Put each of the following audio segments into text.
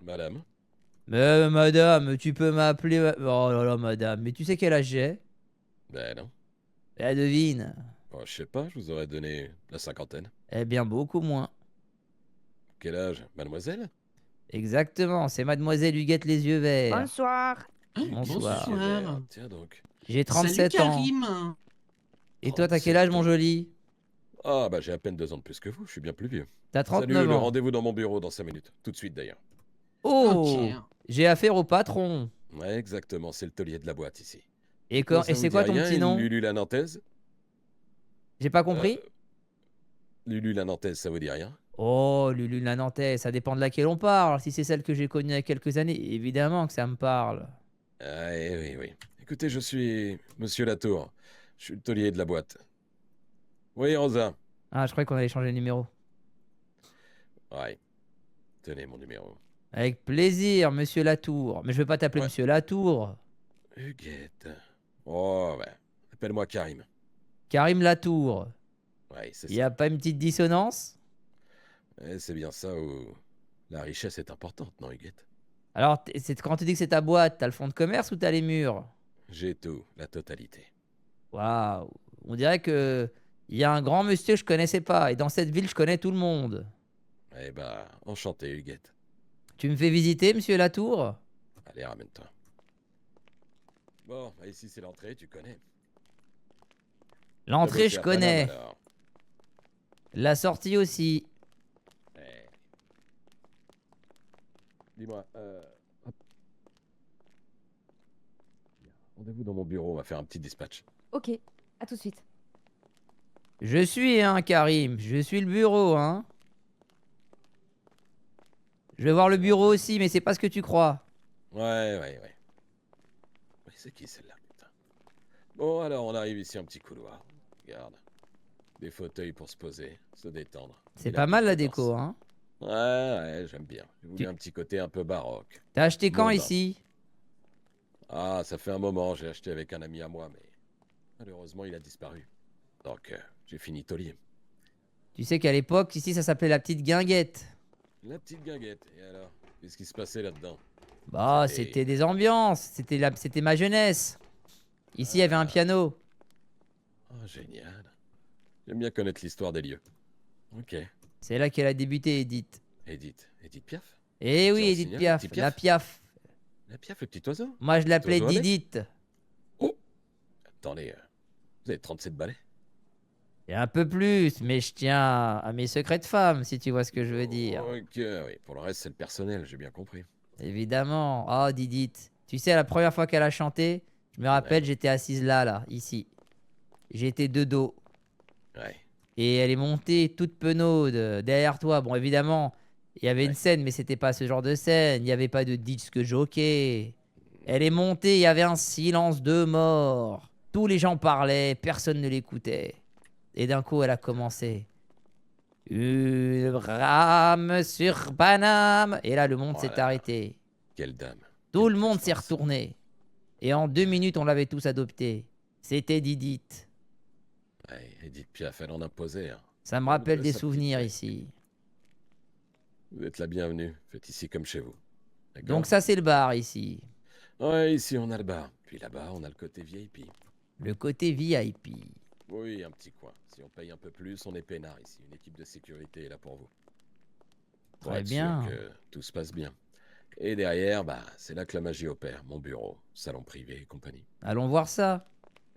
Madame? Mais madame, tu peux m'appeler... Oh là là, madame, mais tu sais quel âge j'ai? Ben non. Eh, devine. Bon, je sais pas, je vous aurais donné la cinquantaine. Eh bien, beaucoup moins. Quel âge, mademoiselle? Exactement, c'est mademoiselle Huguette les yeux verts. Bonsoir. Hein, Bonsoir. Yeux verts, bonsoir. tiens donc. J'ai Salut 37 ans. Karim. Et toi, t'as quel 37 âge, mon ans. joli? Ah, bah j'ai à peine 2 ans de plus que vous, je suis bien plus vieux. T'as Salut, 39 le ans. rendez-vous dans mon bureau dans 5 minutes. Tout de suite d'ailleurs. Oh, Ok. j'ai affaire au patron. Ouais, exactement, c'est le taulier de la boîte ici. Et, Quoi, ça et vous c'est dit quoi ton rien, petit une nom? Lulu la Nantaise? J'ai pas Euh, compris? Lulu la Nantaise, ça vous dit rien? Oh, Lulu la Nantais, ça dépend de laquelle on parle. Si c'est celle que j'ai connue il y a quelques années, évidemment que ça me parle. Ah, eh oui, oui. Écoutez, je suis Monsieur Latour. Je suis le taulier de la boîte. Oui, Rosa. Ah, je croyais qu'on allait changer de numéro. Ouais. Tenez mon numéro. Avec plaisir, monsieur Latour. Mais je vais pas t'appeler Ouais. monsieur Latour. Huguette. Oh, ouais. Appelle-moi Karim. Karim Latour. Ouais, c'est Y a ça. pas une petite dissonance? C'est bien ça où la richesse est importante, non, Huguette? Alors, quand tu dis que c'est ta boîte, t'as le fonds de commerce ou t'as les murs? J'ai tout, la totalité. Waouh. On dirait que il y a un grand monsieur que je connaissais pas. Et dans cette ville, je connais tout le monde. Eh bah, enchanté, Huguette. Tu me fais visiter, monsieur Latour? Allez, ramène-toi. Bon, bah, ici c'est l'entrée, tu connais. L'entrée, T'as bossé je à Paname, connais. alors. La sortie aussi. Eh. Dis-moi, hop. Rendez-vous dans mon bureau, on va faire un petit dispatch. Ok, à tout de suite. Je suis, hein, Karim. Je suis le bureau, hein. Je vais voir le bureau aussi, mais c'est pas ce que tu crois. Ouais. Oui, c'est qui celle-là, putain? Bon, alors on arrive ici un petit couloir. Regarde. Des fauteuils pour se poser, se détendre. C'est Et pas mal la petite déco, cadence. hein. Ouais, j'aime bien. J'ai voulu Tu- un petit côté un peu baroque. T'as acheté quand Mondain. ici? Ah, ça fait un moment, j'ai acheté avec un ami à moi, mais malheureusement il a disparu. Donc, j'ai fini taulier. Tu sais qu'à l'époque, ici, ça s'appelait la petite guinguette. La petite guinguette, et alors? Qu'est-ce qui se passait là-dedans? Bah, C'était- c'était des ambiances. C'était ma jeunesse. Ici, il y avait un piano. Oh, génial. J'aime bien connaître l'histoire des lieux. Ok. C'est là qu'elle a débuté, Edith. Edith Piaf? Eh oui, Petit Edith rossignol, Piaf, petit la Piaf. Piaf. La Piaf, le petit oiseau? Moi, je l'appelais oiseau à bec? Didit. Oh! Attendez, vous avez 37 balais? Et un peu plus, mais je tiens à mes secrets de femme, si tu vois ce que je veux dire. Ok, oui. Pour le reste, c'est le personnel, j'ai bien compris. Évidemment. Oh, Didit. Tu sais, la première fois qu'elle a chanté, je me rappelle, Ouais. j'étais assise là, ici. J'étais de dos. Ouais. Et elle est montée toute penaude derrière toi. Bon, évidemment, il y avait une Ouais. scène, mais c'était pas ce genre de scène. Il n'y avait pas de disque jockey. Elle est montée, il y avait un silence de mort. Tous les gens parlaient, personne ne l'écoutait. Et d'un coup, elle a commencé. Une rame sur Paname. Et là, le monde Oh s'est là là. arrêté. Quelle dame. Tout Quelle le monde s'est prestance. retourné. Et en 2 minutes, on l'avait tous adopté. C'était Didit. Ouais, Edith Piaf, elle en imposait. Hein. Ça me Elle rappelle ouvrait des sa petite souvenirs feuille. ici. Vous êtes la bienvenue. Faites ici comme chez vous. D'accord? Donc ça, c'est le bar ici. Ouais, ici on a le bar. Puis là-bas, on a le côté VIP. Le côté VIP. Oui, un petit coin. Si on paye un peu plus, on est peinard ici. Une équipe de sécurité est là pour vous. Pour Très être bien. sûr que tout se passe bien. Et derrière, bah, c'est là que la magie opère. Mon bureau, salon privé et compagnie. Allons voir ça.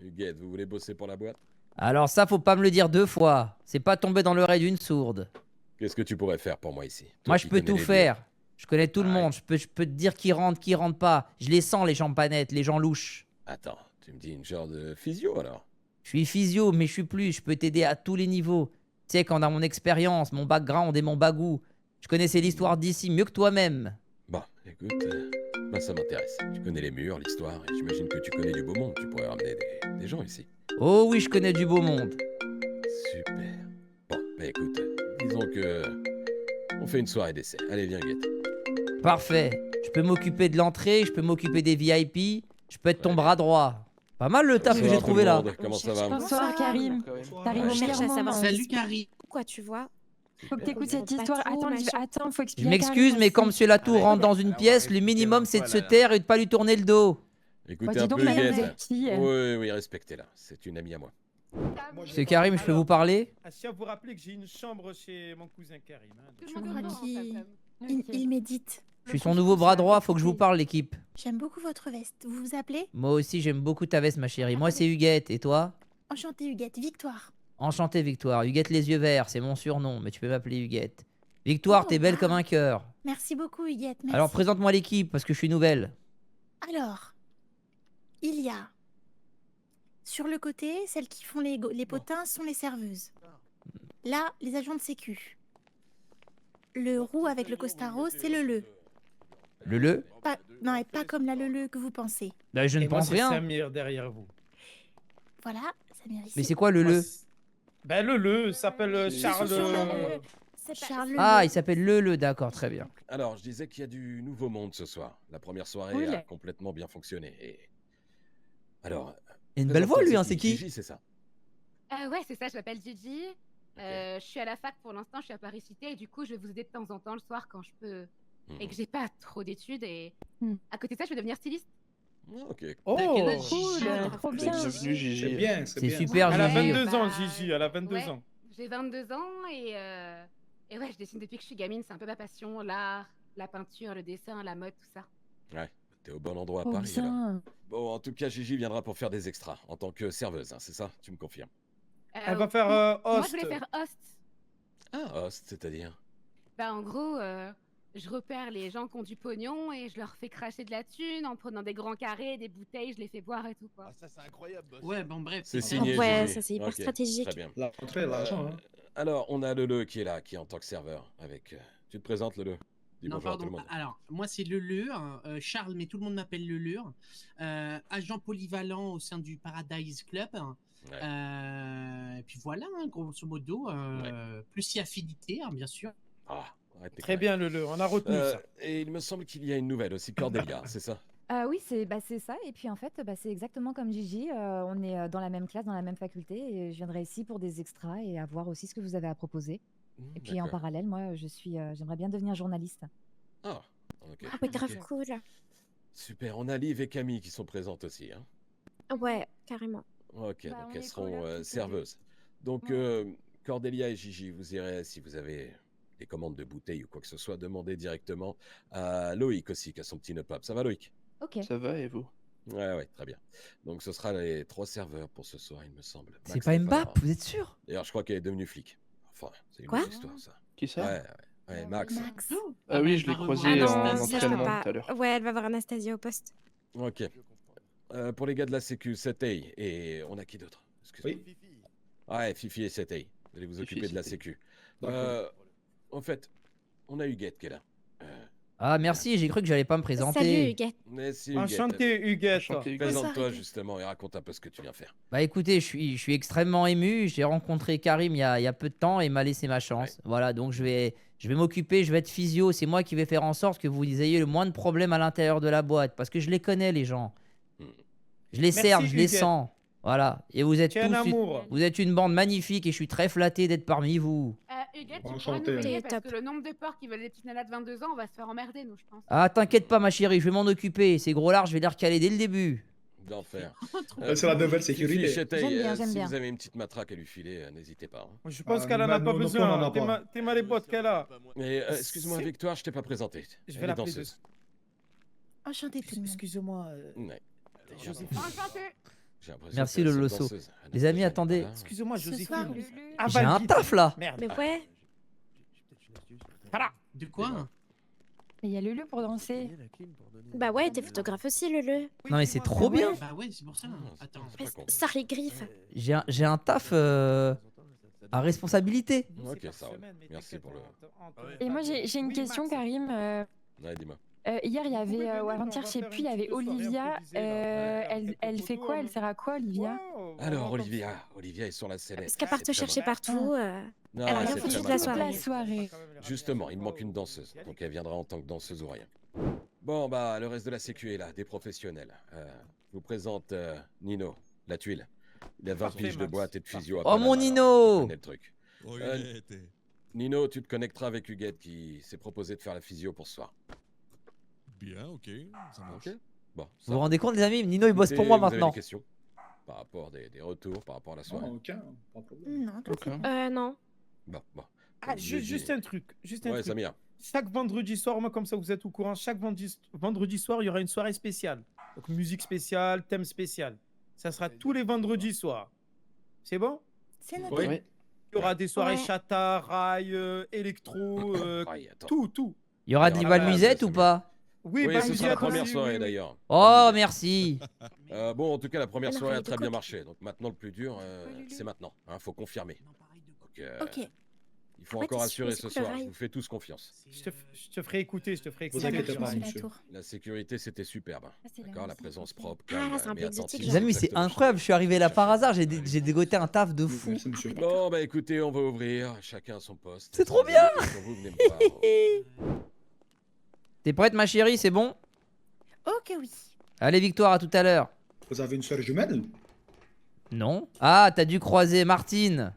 Huguette, vous voulez bosser pour la boîte? Alors ça, faut pas me le dire 2 fois. C'est pas tomber dans l'oreille d'une sourde. Qu'est-ce que tu pourrais faire pour moi ici? Toi Moi, qui je peux connais tout les lieux. faire. Je connais tout le Ouais. monde. Je peux te dire qui rentre pas. Je les sens, les champanettes, les gens louches. Attends, tu me dis une genre de physio alors? Je suis physio, mais je suis plus. Je peux t'aider à tous les niveaux. Tu sais, quand on a mon expérience, mon background et mon bagou. Je connaissais l'histoire d'ici mieux que toi-même. Bon, écoute, bah, ça m'intéresse. Tu connais les murs, l'histoire, et j'imagine que tu connais du beau monde. Tu pourrais ramener des gens ici. Oh oui, je connais du beau monde. Super. Bon, bah écoute, disons que on fait une soirée d'essai. Allez, viens, Guette. Parfait. Je peux m'occuper de l'entrée, je peux m'occuper des VIP, je peux être ton Ouais. bras droit. Pas mal le taf que Bonsoir, j'ai tout trouvé le là. monde. Comment ça va? Bonsoir Karim. T'arrives Ouais. au meilleur moment. Salut Karim. Quoi, tu vois? Faut que Super. t'écoutes cette Pas histoire. trop, Attends, machin. attends, faut Je expliquer. à m'excuse, Karim mais quand aussi. Monsieur Latour Allez, rentre dans une alors, pièce, le expliquez minimum un c'est de peu, se là. taire et de pas lui tourner le dos. Écoutez Bah, dis un donc, peu, madame, Huguette. vous êtes qui Oui, oui, respectez-la. C'est une amie à moi. C'est Karim, je peux vous parler? Si vous rappelez que j'ai une chambre chez mon cousin Karim. Hein, Tout le monde Ok. qui... Ok. il médite. Je suis son nouveau bras droit, faut que je vous parle, l'équipe. J'aime beaucoup votre veste. Vous vous appelez? Moi aussi, j'aime beaucoup ta veste, ma chérie. Moi, c'est Huguette, et toi? Enchantée, Huguette. Victoire. Enchanté, Victoire. Huguette les yeux verts, c'est mon surnom, mais tu peux m'appeler Huguette. Victoire, Oh, t'es belle wow. comme un cœur. Merci beaucoup, Huguette. Merci. Alors, présente-moi l'équipe, parce que je suis nouvelle. Alors, il y a... Sur le côté, celles qui font les potins sont les serveuses. Là, les agents de sécu. Le roux avec le costard c'est le leu. Le? Pas... Non, et pas comme la leu que vous pensez. Bah, je ne Et moi, pense c'est rien. Samir derrière vous. Voilà, ça mérite. Mais c'est quoi le? Ben le s'appelle Charles. sur le- Charles Ah, Leu. il s'appelle le, d'accord, très bien. Alors, je disais qu'il y a du nouveau monde ce soir. La première soirée Cool. a complètement bien fonctionné. Et... Alors, Il a une belle voix, lui, hein, c'est qui? Gigi, c'est ça. Ouais, c'est ça, je m'appelle Gigi. Je suis à la fac pour l'instant, je suis à Paris Cité et du coup, je vais vous aider de temps en temps le soir quand je peux Mhm. et que j'ai pas trop d'études. Et Hmm. à côté de ça, je vais devenir styliste. Ok. Oh, Cool, trop bien. Bienvenue, Gigi. c'est bien, C'est bien. super, Elle a Gigi. 22 ans, Bah, Gigi. Elle a 22 ouais. ans. J'ai 22 ans et ouais, je dessine depuis que je suis gamine. C'est un peu ma passion, l'art, la peinture, le dessin, la mode, tout ça. Ouais, t'es au bon endroit à Trop Paris. Alors. bien. Bon, en tout cas, Gigi viendra pour faire des extras en tant que serveuse, hein, c'est ça? Tu me confirmes? Elle va faire Moi, host. je voulais faire host. Ah, host, c'est-à-dire? Bah, en gros, je repère les gens qui ont du pognon et je leur fais cracher de la thune en prenant des grands carrés, des bouteilles, je les fais boire et tout, quoi. Ça, c'est incroyable. Ouais, bon, bref. C'est signé, Ouais, Gigi. ça, c'est hyper Ok, stratégique. Très bien. L'entrée, l'argent. Hein. Alors, on a Lele qui est là, qui est en tant que serveur. Avec. Tu te présentes, Lele? Dis Non, bonjour à tout le pardon. monde. Alors, moi, c'est Lelure, Charles, mais tout le monde m'appelle Lelure. Agent polyvalent au sein du Paradise Club. Ouais. Et puis voilà, hein, grosso modo. Plus si affinité, hein, bien sûr. Ah, arrête tes Très conneries. bien, on a retenu ça. Et il me semble qu'il y a une nouvelle aussi, Cordelia, c'est ça? Oui, c'est ça. Et puis en fait, c'est exactement comme Gigi. On est dans la même classe, dans la même faculté. Et je viendrai ici pour des extras et à voir aussi ce que vous avez à proposer. Et puis en D'accord. parallèle, moi, j'aimerais bien devenir journaliste. Ah, ok. Ah ouais, grave ok. cool. Super, on a Liv et Camille qui sont présentes aussi. Hein. Ouais, carrément. Ok, Bah, donc on elles est seront collabs toutes les deux. serveuses. Donc, Ouais. Cordelia et Gigi, vous irez, si vous avez des commandes de bouteilles ou quoi que ce soit, demandez directement à Loïc aussi, qui a son petit nopap. Ça va, Loïc? Ok. Ça va et vous? Ouais, très bien. Donc, ce sera les 3 serveurs pour ce soir, il me semble. C'est Max pas n'est là. Mbappé, vous êtes sûr? D'ailleurs, je crois qu'elle est devenue flic. Enfin, c'est une Quoi autre histoire, ça. Qui ça? Ouais, Max. Max. Ah oui, je l'ai croisé Ah non, en ça, je peux entraînement pas. tout à l'heure. Ouais, elle va voir Anastasia au poste. Ok. Pour les gars de la Sécu, Setei. Et on a qui d'autre? Excusez-moi. Oui. Ouais, Fifi et Setei. Vous allez vous Fifi occuper et de la Setei. Sécu. En fait, on a Huguette qui est là. Ah, merci, j'ai cru que j'allais pas me Salut, présenter. Huguette. Merci Huguette. Enchanté, Huguette. Enchanté, Huguette. Présente-toi Bonsoir, Huguette. justement et raconte un peu ce que tu viens faire. Bah écoutez, je suis extrêmement ému. J'ai rencontré Karim il y a peu de temps et il m'a laissé ma chance. Voilà, donc je vais m'occuper, je vais être physio. C'est moi qui vais faire en sorte que vous ayez le moins de problèmes à l'intérieur de la boîte. Parce que je les connais, les gens. Hmm. Je les Merci, cerne, je les Huguette. sens. Voilà. Et vous êtes Tu es un tous. amour. Vous êtes une bande magnifique et je suis très flatté d'être parmi vous. Huguette, tu pourras Enchanté. nous payer T'es parce top. que le nombre de porcs qui veulent des petites nanas de 22 ans, on va se faire emmerder, nous, je pense. Ah, t'inquiète pas, ma chérie, je vais m'en occuper. Ces gros lards, je vais les recaler dès le début. D'enfer. C'est la nouvelle sécurité. J'aime bien, j'aime si bien. vous avez une petite matraque à lui filer, n'hésitez pas. hein. Je pense Ah, qu'elle en bah, a pas nous, besoin. on en a pas. T'es mal les bottes qu'elle a. Mais excuse-moi, C'est- Victoire, je t'ai pas présenté. Je Elle vais est l'appeler danseuse. Enchantée tout le monde. Excusez-moi. Ouais. Joséphine. Enchanté. J'ai l'impression Merci, que le cette Losso. danseuse, elle Les a amis, besoin de- attendez. Ah. Excusez-moi, Ce Joséphine. soir, Ah, J'ai un vas-y. taf là. Merde. Mais ouais. De quoi? Mais il y a Lulu pour danser. Bah ouais, t'es photographe aussi, Lele. Non, mais c'est trop bien. Bah ouais, c'est pour ça. Attends. C'est pas con. Ça les griffes. J'ai un taf à responsabilité. Ok, ça roule. Merci pour le- Et moi, j'ai une question, Karim. Ouais, dis-moi. Hier, il y avait, ou avant-hier, je sais plus, il y avait Olivia. Elle fait quoi? Elle sert à quoi, Olivia? Alors, Olivia est sur la sellette. Parce qu'à part te C'est très chercher mal. partout, Non, elle a rien c'est foutu très de mal. la soirée. La soirée. Justement, il me manque une danseuse, donc elle viendra en tant que danseuse ou rien. Bon, bah, le reste de la sécu est là, des professionnels. Je vous présente Nino, la tuile. Il a 20 Parfait, piges de Max. boîte et de physio. Oh, mon Nino! Le truc. Nino, tu te connecteras avec Huguette qui s'est proposé de faire la physio pour ce soir. Bien, ok, ça marche. Ok. Bon. Vous vous rendez compte, les amis? Nino, il bosse pour moi Vous avez maintenant. des questions par rapport des retours, par rapport à la soirée? Non, aucun. Pas de problème. Non, tout Aucun. Non. Bon, bon. Ah, J'ai dit- juste un truc. Juste un Ouais, truc. Samir. Chaque vendredi soir, moi, comme ça, vous êtes au courant, chaque vendredi soir, il y aura une soirée spéciale. Donc, musique spéciale, thème spécial. Ça sera tous les vendredis soirs. C'est bon? C'est noté. Oui. Il y aura des soirées Ouais. chata, rail, électro, Aïe, attends. tout. Il y aura de Alors, l'Ival là, Musette ça ou me- pas? Oui, Oui, bah, ce vous sera y la êtes première aussi, soirée oui, oui. d'ailleurs. Oh, merci. Bon, en tout cas, la première Elle a soirée a fait des très bien coques. marché. Donc maintenant, le plus dur, c'est maintenant. Faut confirmer. Donc, Ok. il faut En fait, encore il assurer se ce coupe le soir. Je rail. vous fais tous confiance. Je te ferai écouter, je te ferai Vous écouter. inquiétez Ça pas, marche, monsieur. la tour. La sécurité, c'était superbe. c'est la D'accord, la musique présence aussi. propre, Ah, calme, c'est un peu mais exotique, attentive. Les amis, c'est Exactement. incroyable. Je suis arrivé là par hasard. J'ai dégoté un taf de fou. Merci, monsieur. Bon, bah écoutez, on va ouvrir. Chacun à son poste. C'est trop Si vous avez bien. des questions, vous venez me voir. T'es prête, ma chérie? C'est bon? Ok, oui. Allez, Victoire, à tout à l'heure. Vous avez une soeur jumelle? Non? Ah, t'as dû croiser Martine.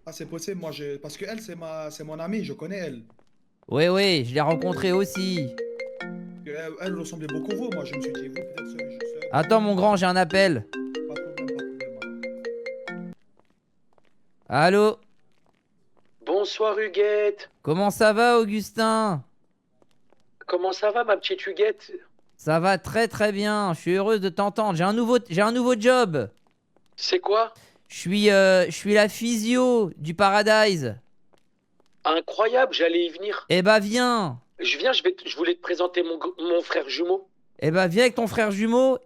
Ah, c'est possible, moi, parce que elle, c'est mon amie, je connais elle. Oui, oui, je l'ai rencontrée aussi. Elle ressemblait beaucoup à vous, moi, je me suis dit, vous, peut-être seul. Attends, mon grand, j'ai un appel. Pas de problème, pas de problème. Allô? Bonsoir Huguette. Comment ça va, Augustin? Comment ça va ma petite Huguette? Ça va très très bien. Je suis heureuse de t'entendre. J'ai un nouveau job. C'est quoi? Je suis la physio du Paradise. Incroyable, j'allais y venir. Eh bah viens. Je voulais te présenter mon frère jumeau. Eh bah viens avec ton frère jumeau.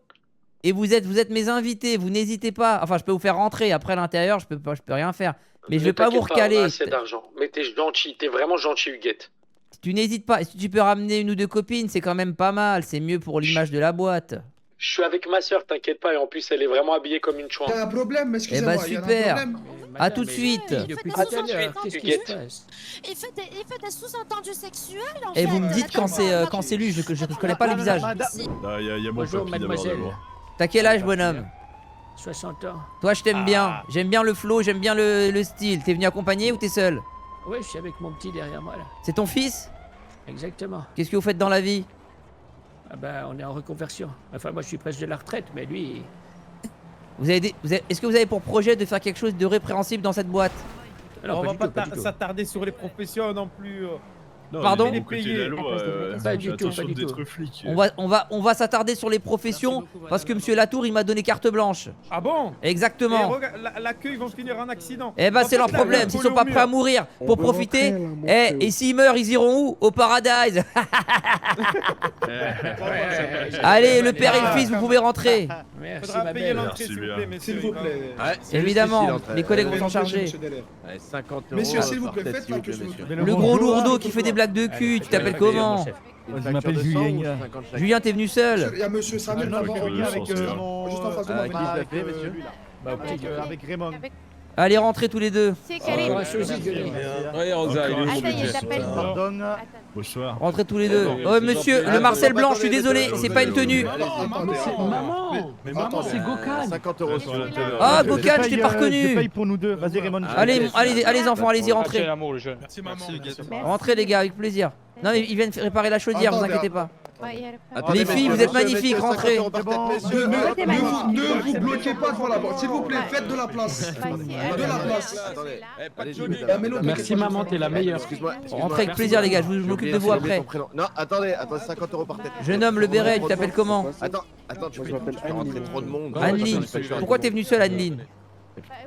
Et vous êtes mes invités. Vous n'hésitez pas. Enfin, je peux vous faire rentrer. Après, à l'intérieur, je peux rien faire. Mais je Ne vais pas vous t'inquiète on a recaler. assez d'argent. Mais t'es gentil, t'es vraiment gentil Huguette. Tu n'hésites pas. Si tu peux ramener une ou deux copines, c'est quand même pas mal. C'est mieux pour l'image de la boîte. Je suis avec ma soeur, t'inquiète pas, et en plus elle est vraiment habillée comme une Il y chouin. a un problème, excusez-moi. Eh bah, il y a un super. problème. À tout de suite. Depuis tout à l'heure, qu'est-ce qui se passe? Il fait des sous-entendus sexuels, en Et fait. vous me dites quand c'est lui. Je connais pas le visage. Il y a mon Bonjour, papy mademoiselle. d'abord. T'as quel âge, bonhomme? 60 ans. Toi, je t'aime bien. J'aime bien le flow, j'aime bien le style. T'es venu accompagné ou t'es seul? Oui, je suis avec mon petit derrière moi là. C'est ton fils? Exactement. Qu'est-ce que vous faites dans la vie? Ah bah, on est en reconversion. Enfin, moi je suis presque de la retraite, mais lui. Est-ce que vous avez pour projet de faire quelque chose de répréhensible dans cette boîte? Alors, On pas va du pas tout, pas du tout. s'attarder sur les professions non plus. Non, Pardon mais bon, côté de la loi, Pas du tout, attention pas du d'être tout. flic. On va s'attarder sur les professions parce que Monsieur Latour il m'a donné carte blanche. Ah bon? Exactement. Et regarde, l'accueil vont finir en accident. Eh ben En c'est leur plus, là, problème, il y a s'ils un sont pas polo prêts à mur. mourir pour profiter. Et s'ils meurent, ils iront où? Au Paradise. Allez, le père et le fils, vous pouvez rentrer. Merci, Faudra ma payer belle. l'entrée, Merci s'il vous bien. plaît, messieurs. S'il vous plaît. Évidemment, les collègues vont s'en charger. Monsieur derrière. 50 €. Messieurs, s'il vous plaît, faites pas que je me Le gros lourdeau qui fait des blagues de cul, tu t'appelles comment? Je m'appelle Julien. Julien, t'es venu seul? Il y a monsieur Samuel là-bas. avec, Juste en face de moi. Qui l'a fait, monsieur? Avec Raymond. Allez, rentrez tous les deux. C'est Karim. Un sosie, Gueule. Ouais, Rosa, il est où Ah, mon ça y est, budget? j'appelle. Pardon. Bonsoir. Rentrez tous les deux. Oh monsieur, le Marcel Blanc, je suis désolé, c'est pas une tenue. Maman. Mais maman, c'est Gokhan. 50 € sur le téléphone. Ah, Gokhan, je t'ai pas reconnu. pour nous deux. Vas-y, Raymond. Allez enfants, allez-y, rentrez. Merci maman. Rentrez les gars, avec plaisir. Non mais ils viennent réparer la chaudière, vous Attendez, inquiétez pas. Ouais, il y a le- Les filles, vous êtes magnifiques, rentrez. Ne vous bloquez pas devant la porte. S'il vous plaît, faites de la place. Bah, c'est- De la place. Attendez. Eh, pas de Allez, Johnny. Merci maman, t'es la meilleure. Excuse-moi. Rentrez avec plaisir les gars, je m'occupe de vous après. Non, attendez, 50 € par tête. Jeune homme, le béret, tu t'appelles comment? Attends, tu fais rentrer trop de monde. Anneline. Pourquoi t'es venu seule Anneline?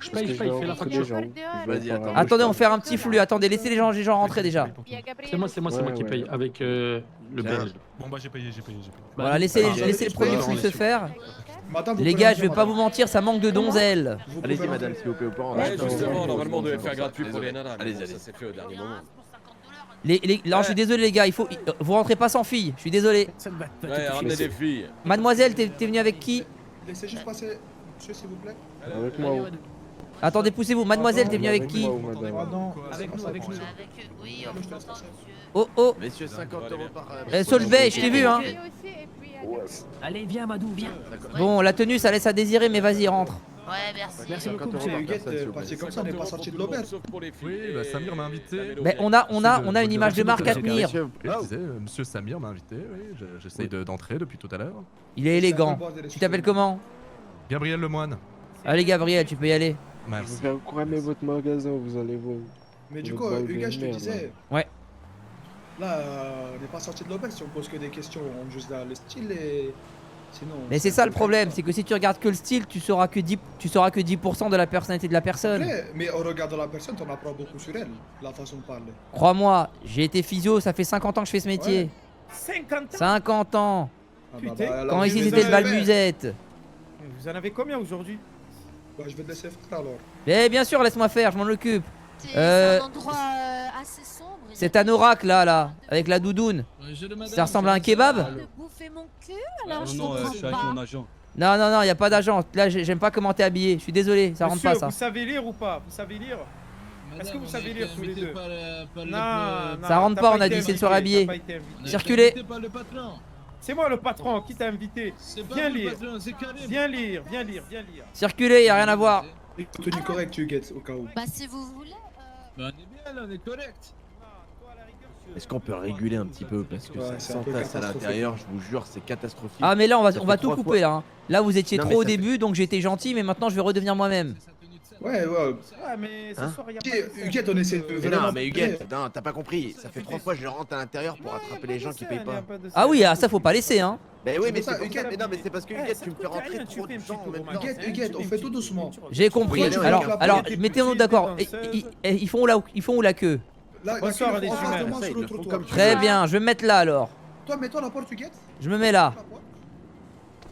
Je paye la facture. Vas-y, attends. Attendez, on va faire un petit flux, attendez, laissez les gens rentrer déjà. Il y a Gabriel. C'est moi qui paye avec le belge. Bon bah j'ai payé. Voilà, laissez les premiers flux se faire. Les gars, je vais pas vous mentir, ça manque de donzelles. Allez-y, madame, s'il vous plaît, au plan. Ouais, justement, normalement, on devait faire gratuit pour les nanas. Mais Allez, bon, allez. ça s'est fait au dernier moment. Non, je suis désolé les gars, vous rentrez pas sans filles, je suis désolé. Ouais, ramenez des filles. Mademoiselle, t'es venue avec qui? Laissez juste passer. Monsieur, s'il vous plaît. Avec moi. Attendez, poussez-vous, mademoiselle, t'es venue avec qui? Avec nous. Oh oh, Messieurs, 50 € par. Solvay, je t'ai vu hein. Lui aussi, et puis, Allez, viens, Madou, viens. Bon, la tenue ça laisse à désirer, mais vas-y, rentre. Ouais, merci. Merci beaucoup, Écoutez, monsieur. Huguette, passez comme ça, on n'est pas sorti de l'auberge. Oui, bah, Samir m'a invité. Mais on a une image de marque à tenir. Monsieur Samir m'a invité, oui. J'essaye d'entrer depuis tout à l'heure. Il est élégant. Tu t'appelles comment? Gabriel Lemoine. Allez Gabriel, tu peux y aller. Merci. Vous cramer votre magasin, vous allez voir. Mais du Vous coup, êtes Huguette, je te merde, disais. Ouais. Là, on n'est pas sorti de l'auberge. Si on pose que des questions, on juge le style et. Sinon. Mais c'est ça le problème, c'est que si tu regardes que le style, tu sauras que 10% de la personnalité de la personne. Mais en regardant la personne, t'en apprends beaucoup sur elle, la façon de parler. Crois-moi, j'ai été physio, ça fait 50 ans que je fais ce métier. 50 ans. 50 ans. Putain. Quand ici c'était le balmusette. Vous en avez combien aujourd'hui? Bah, je vais te laisser faire alors. Eh bien sûr, laisse-moi faire, je m'en occupe. C'est un endroit assez sombre. C'est un oracle là, avec la doudoune. Ça ressemble à un kebab? De bouffer mon cul alors je Non, comprends je suis avec pas. mon agent. Non, y a pas d'agent. Là, j'aime pas comment t'es habillé. Je suis désolé, ça rentre pas ça. Vous savez lire ou pas? Vous savez lire? Est-ce que vous savez lire tous les deux? Non, Ça rentre pas, on a dit c'est une soirée habillée. Circulez. C'est moi le patron, qui t'a invité? Viens lire. Viens lire. Circulez, y a rien à voir. Tenue correcte, Huguette, au cas où. Bah si vous voulez. On est bien là, on est correct. Est-ce qu'on peut réguler un petit peu parce que Ouais, ça c'est un peu s'entasse à catastrophique. l'intérieur, je vous jure, c'est catastrophique. Ah mais là on Ça va fait tout 3 couper fois. là. Hein. Là vous étiez Non, mais trop au ça fait- début donc j'étais gentil mais maintenant je vais redevenir moi-même. Ouais. Ouais, mais ce Hein soir, il y a Ok, pas de Huguette, on essaie de. Mais vraiment- non, mais Huguette, non, t'as pas compris. Ça fait 3 fois que je rentre à l'intérieur pour attraper les gens qui payent pas. Ah oui, ah, ça faut pas laisser hein. Mais oui, mais ça, c'est pour ça. Huguette. Mais non, mais c'est parce que Huguette, tu me fais rentrer rien, trop tu fais de un gens petit en même tour, temps. Huguette, on fait tout doucement. J'ai compris. Oui, allez, Alors, avec la alors petite mettez-nous petite d'accord. danseuse. Ils font où la queue? Là, Bonsoir, la queue, les en face de humains. moi, Ça, sur ils le le font trottoir. comme tu Très veux. bien, je vais me mettre là alors. Toi, mets-toi la porte, Huguette. Je me mets là.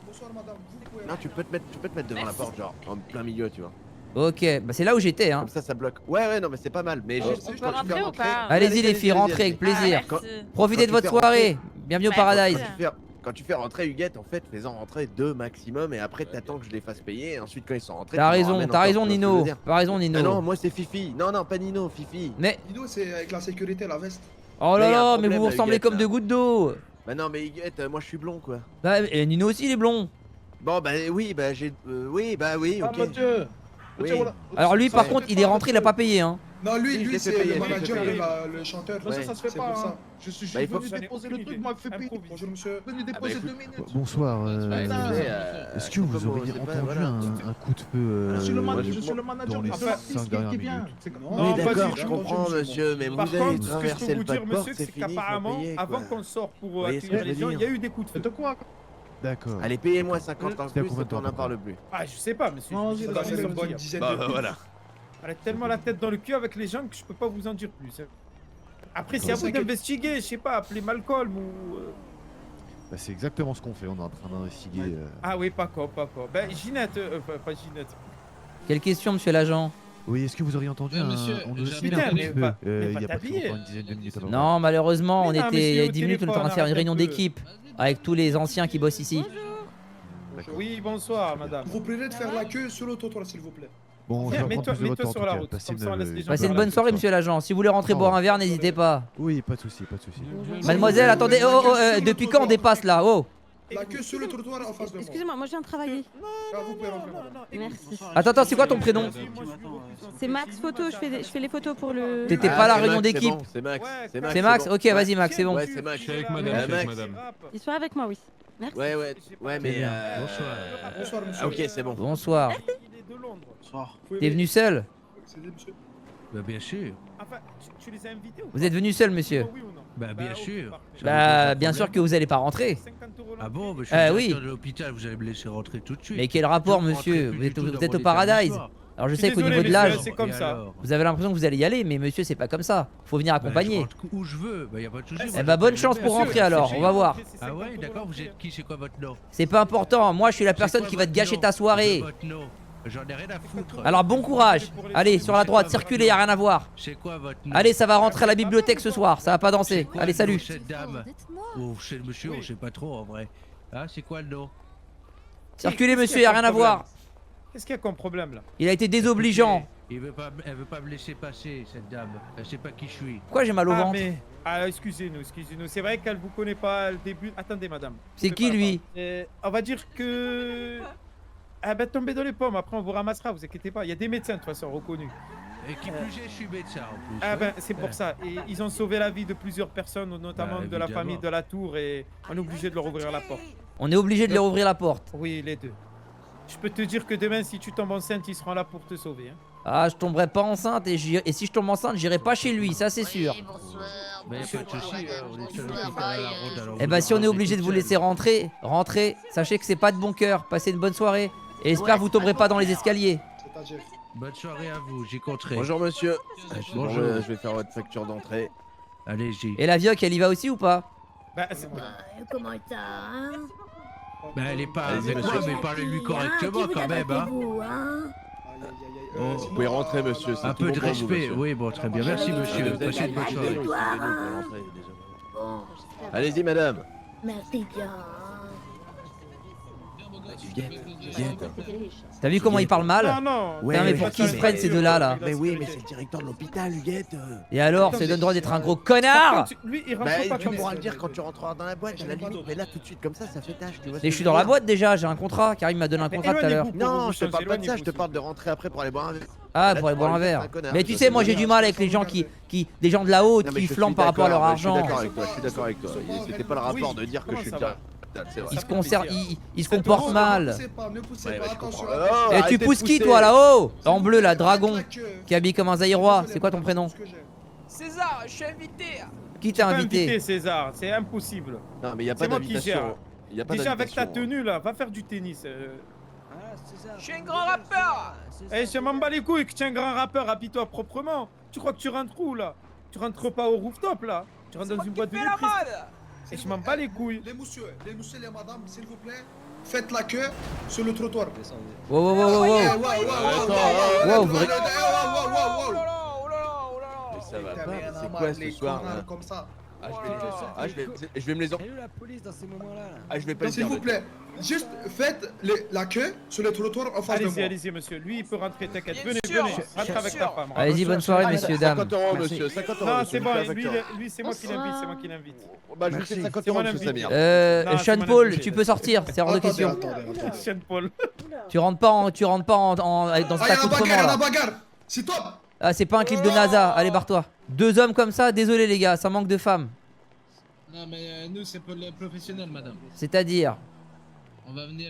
Bonsoir, madame. Vous pouvez Non, tu peux te mettre devant la porte, genre en plein milieu, tu vois. Ok, bah c'est là où j'étais hein. Comme ça bloque. Ouais, non, mais c'est pas mal. Mais juste, On juste peut quand tu fais rentrer ou rentrer. pas Allez-y les filles, rentrez avec plaisir. Profitez de votre soirée. Bienvenue au Paradise. Quand tu fais rentrer Huguette, en fait, fais-en rentrer 2 maximum et après t'attends que je les fasse payer. Et ensuite, quand ils sont rentrés, T'as tu m'en raison, ramènes t'as encore, raison tu vois ce que je Nino. veux dire. T'as raison Ah non, Nino. moi c'est Fifi. Non, pas Nino, Fifi. Mais Nino, c'est avec la sécurité, la veste. oh Mais y a là un là, mais problème, vous vous là, ressemblez Huguette, comme là. deux gouttes d'eau. Bah non, mais Huguette, moi je suis blond quoi. Bah et Nino aussi il est blond. Bon, bah oui, bah j'ai. Oui, ok. Monsieur. Oui. Alors lui par Ouais. contre il est rentré, il a pas payé hein. Non, Si, je lui, l'ai c'est fait payer, le je l'ai fait manager, payer. le chanteur. Ouais. Ça se fait pas. Ça. Je suis Bah, il faut- venu déposer le truc, moi, fait payer. Bonjour, monsieur. Venu déposer 2 minutes. Bonsoir. Est-ce que vous auriez entendu un coup de feu Je suis le manager dans les de 5 l'artiste dernières qui vient. minutes? Non, Oui, pas d'accord, du je tout. comprends, monsieur, mais Par vous avez contre, ce que je traversé peux le vous pas de dire, porte, monsieur, c'est c'est fini, faut qu'apparemment, payer, quoi. avant qu'on sorte pour voyez ce que accueillir je veux les gens, il y dire a eu des coups de feu. De quoi? D'accord. Allez, payez-moi 50 ans de C'était à plus combien et de temps, on n'en parle plus. Ah, je sais pas, monsieur. Non, Je sais ça pas Ça ce fait que une je veux bonne dire. dizaine Bah, de minutes. voilà. Elle a tellement la tête dans le cul avec les gens que je peux pas vous en dire plus. Après, c'est à Non, vous t'inquiète. d'investiguer, je sais pas, appeler Malcolm ou. Bah, c'est exactement ce qu'on fait, on est en train d'investiguer. Ah oui, pas quoi. Ben, Ginette, pas Ginette. Quelle question monsieur l'agent? Oui, est-ce que vous auriez entendu monsieur, on j'ai nous un a filé un coup de mais feu va- mais il va y a pas très t'habiller. longtemps, une dizaine de minutes avant. Non malheureusement on Mais non, était, monsieur, il y a au 10 minutes on était en train de faire une téléphone, réunion arrête un peu. d'équipe avec tous les anciens qui bossent ici. Oui, bonsoir, madame. Vous prierez de faire la queue sur le trottoir, s'il vous plaît. Bon, je Viens, vais prendre plus de votre mets-toi temps en sur tout la cas. route, Passez comme ça, on laisse les gens Passez une faire bonne la soirée fête. monsieur l'agent. Si vous voulez rentrer Oh. boire un verre n'hésitez pas. Oui, pas de souci, pas de souci. Mademoiselle attendez, depuis quand on dépasse là? Oh. La queue sur le trottoir en face de moi. Excusez-moi, moi je viens de travailler. Ah, vous pouvez rentrer, madame. Merci. Attends, c'est quoi ton prénom? C'est Max Photo, je fais les photos pour le. T'étais Ah, pas à la c'est réunion Max, c'est d'équipe. bon, C'est Max, c'est Max. C'est Max? bon. Ok Ouais. vas-y Max c'est bon. Ouais, c'est Max. Je suis avec madame, Ah, je suis avec Max. madame. Il soit avec moi, oui. Merci. Ouais, mais. Bonsoir, monsieur. Ah, ok, c'est bon. Bonsoir. Il est de Londres. Bonsoir. T'es venu seul? Excusez, monsieur. Bah, bien sûr. Enfin, tu les as invités ou Vous êtes venu seul monsieur? oui ou non? Bah, bien ok, sûr. parfait. Bah bien sûr que vous allez pas rentrer. 50 € Ah bon, bah, je suis Oui. directeur de l'hôpital, vous allez me laisser rentrer tout de suite. Mais quel rapport Je ne monsieur? rentrerai Vous êtes, plus du tout vous êtes dans au mon Paradise. établissement. Alors je Je suis sais qu'au désolé, niveau de monsieur, l'âge, c'est comme Et ça. alors vous avez l'impression que vous allez y aller, mais monsieur c'est pas comme ça. Faut venir Bah, je accompagner. rentre où je veux, bah y a pas de souci. Eh bah bonne chance pour rentrer alors, on va voir. Ah ouais, d'accord, vous êtes qui, c'est quoi votre nom? C'est pas important, moi je suis la personne qui va te gâcher ta soirée. Votre nom. J'en ai rien à foutre. Alors bon courage. Allez, sur la droite, circulez, y a rien à voir. C'est quoi votre nom? Allez, ça va rentrer à la bibliothèque ce soir, ça va pas danser. Quoi Allez, le nom salut. de cette dame. Ou chez le monsieur, on sait pas trop en vrai. Ah, c'est quoi le nom? Circulez monsieur, y a rien à voir. Qu'est-ce qu'il y a comme problème là? Il a été désobligeant. Elle veut pas me laisser passer, cette dame. Elle sait pas qui je suis. Pourquoi j'ai mal au ventre? Excusez-nous. C'est vrai qu'elle vous connaît pas le début. Attendez, madame. C'est qui lui? On va dire que. Ah ben tombez dans les pommes, après on vous ramassera, vous inquiétez pas. Il y a des médecins de toute façon reconnus. Et qui plus est, je suis médecin en plus. Ah ouais. ben c'est pour ça. Et ils ont sauvé la vie de plusieurs personnes, notamment Bah, de la évidemment. famille de la tour, et on est obligé de leur ouvrir la porte. On est obligé de leur ouvrir la porte. Oui, les deux. Je peux te dire que demain, si tu tombes enceinte, ils seront là pour te sauver. Hein. Ah, je tomberai pas enceinte et si je tombe enceinte, j'irai pas chez lui, ça c'est sûr. Mais y a pas de souci, on est sur l'hôpital à la ronde. alors Eh vous bah si on est rentrez obligé de toute vous seule. laisser rentrez, sachez que c'est pas de bon cœur. Passez une bonne soirée. Et j'espère que vous tomberez pas dans les escaliers. Bonne soirée à vous, j'ai compté. Bonjour monsieur. Bonjour. Je vais faire votre facture d'entrée. Allez-y. Et la vioque, elle y va aussi ou pas? Bah, Comment t'as, hein? Bah elle est pas Allez-y, avec moi, monsieur. mais parlez-lui correctement quand même, hein. Vous pouvez rentrer monsieur. c'est Un tout peu bon de pour vous, respect, monsieur. oui, bon, très bien. Merci monsieur, passez une bonne soirée. Allez-y madame. Merci bien. T'as vu comment il parle mal? Non, non. Putain, mais pour qui ils se prennent ces deux-là là? Mais oui, mais c'est le directeur de l'hôpital, Huguette. Et alors, ça donne droit d'être un gros connard? Lui, il rentre Bah, pas tu comme pourras ça. le dire quand tu rentreras dans la boîte, à la limite. Mais là, tout de suite, comme ça fait tâche. Tu vois ce Et que je suis dans la veux dire boîte déjà, j'ai un contrat. Karim m'a donné un contrat tout à l'heure. Non, je te parle pas de ça, je te parle de rentrer après pour aller boire un verre. Ah, Là, pour aller tu boire un parles verre. d'un connard, Mais tu tu vois sais, ce moi que je j'ai veux du dire. mal avec les gens des gens de la haute Non, mais qui je flambent suis par rapport à leur d'accord, je suis argent. d'accord avec toi, je suis d'accord avec toi. C'était pas le rapport de dire que je suis le directeur. C'est vrai. Ils se comportent mal. Ne poussez pas, ne poussez pas, attention. Oh, Et arrêtez tu de pousses qui pousser. toi là-haut? En bleu là, dragon, qui habille comme un zaïrois. C'est quoi ton prénom? César, je suis invité. Qui t'a Pas invité? César, c'est impossible. Non, mais il y a pas C'est moi qui gère. d'invitation. Il y a pas Déjà avec ta d'invitation. tenue là, va faire du tennis. Je suis un grand rappeur. Eh, je m'en bats les couilles que tu es un grand rappeur, habille-toi proprement. Tu crois que tu rentres où là? Tu rentres pas au rooftop là? Tu rentres dans une boîte de nuit triste. Et je m'en bats les couilles. Les messieurs, les madames, s'il vous plaît, faites la queue sur le trottoir. Wow, wow, wow, wow, wow. Wow, vous- Mais ça va pas, c'est quoi ce soir là? Comme ça. Je vais me les en... la police dans ces moments-là. Ah, je vais pas le S'il dire. vous plaît, juste faites la queue sur le trottoir en face de moi. Allez-y, allez-y, monsieur. Lui, il peut rentrer, t'inquiète. Venez, sûr, venez. Rentre avec ta femme. Allez-y, bonne soirée, messieurs, dames. 50 euros, monsieur, 50 euros. Non, monsieur, c'est je bon, vous fais la lui, facture. lui c'est moi qui l'invite, c'est moi qui l'invite. Bah, je vous fais 50 C'est euros, mon monsieur invité. Samir. Non, c'est Sean mon Paul, invité. tu peux sortir, c'est hors de Attendez, question. attendez. Sean Paul. Tu rentres pas dans cet Ah, il y a la accoutrement bagarre, la là. bagarre. C'est top. Ah, c'est pas un clip de NASA, allez barre-toi. Deux hommes comme ça, désolé les gars, ça manque de femmes. Non, mais nous, c'est pour les professionnels, madame. C'est-à-dire. On va venir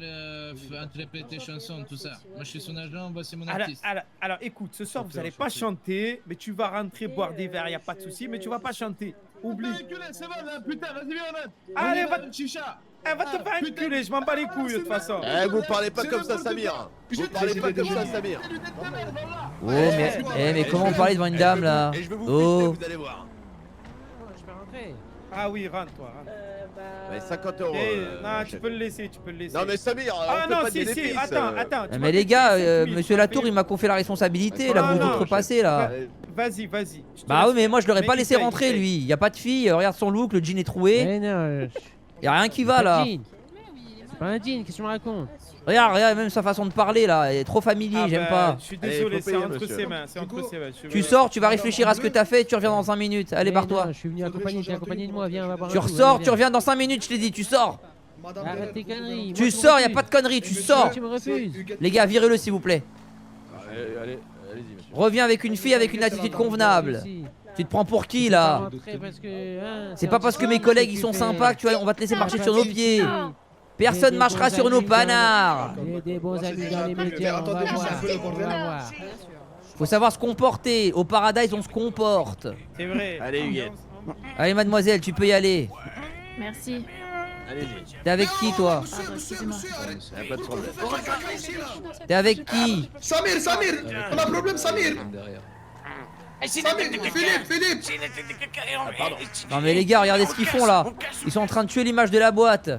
interpréter chansons, tout ça. Moi, je suis son agent, voici mon Alors, artiste. alors, écoute, ce soir, vous allez pas chanter, mais tu vas rentrer boire des verres, y a pas de souci, mais tu vas pas chanter. Oublie. C'est bon, là, putain, vas-y, viens, Allez, va chicha. va te faire enculer, je m'en bats les couilles de toute façon. Eh, vous parlez pas comme ça, Samir. Vous parlez pas comme ça, Samir. Oh, mais comment parler devant une dame là? Et je vais vous Oh. vous allez voir. Je peux rentrer. Ah oui, rentre toi, rentre. Ouais, 50 euros. Non, tu peux le laisser, tu peux le laisser. Non, mais Samir, Ah on fait non, pas si, des si, épices, attends. tu Mais m'as les fait gars, 5 000, monsieur tu m'as Latour, fait- il m'a confié la responsabilité, là, Non, vous non, vous repassez là. Vas-y. Bah oui, mais moi je l'aurais pas laissé rentrer lui. Y a pas de fille, regarde son look, le jean est troué. Mais non, Y a rien qui va là. c'est pas un jean, qu'est-ce que tu me racontes? Regarde, même sa façon de parler là, elle est trop familier, j'aime pas. Je suis Allez, désolé, faut c'est payer, entre monsieur. ses mains, c'est entre ses mains. Tu sors, tu vas réfléchir à ce que t'as fait, tu reviens dans 5 minutes. Allez, Mais barre-toi. non, je suis venu accompagner, t'es accompagné de moi, viens, on va boire un Tu coup, ressors, allez, tu reviens dans 5 minutes, je t'ai dit, tu sors. Arrête tes conneries. Tu sors, y a pas de conneries, tu sors. Tu me refuses. Les gars, virez-le s'il vous plaît. Allez-y, monsieur. Reviens avec une fille avec une attitude convenable. Tu te prends pour qui là? C'est pas parce que mes collègues ils sont sympas que on va te laisser marcher sur nos pieds. Personne marchera sur nos panards. J'ai des bons amis dans les médias, on va voir. Faut savoir se comporter. Au Paradise, on se comporte. C'est vrai. Allez, Huguette. Allez, mademoiselle, tu peux y aller. Merci. Allez-y. T'es avec qui toi? Y'a pas de problème. T'es avec qui? Samir, on a un problème, Samir. Philippe. Non mais les gars, regardez ce qu'ils font là. Ils sont en train de tuer l'image de la boîte.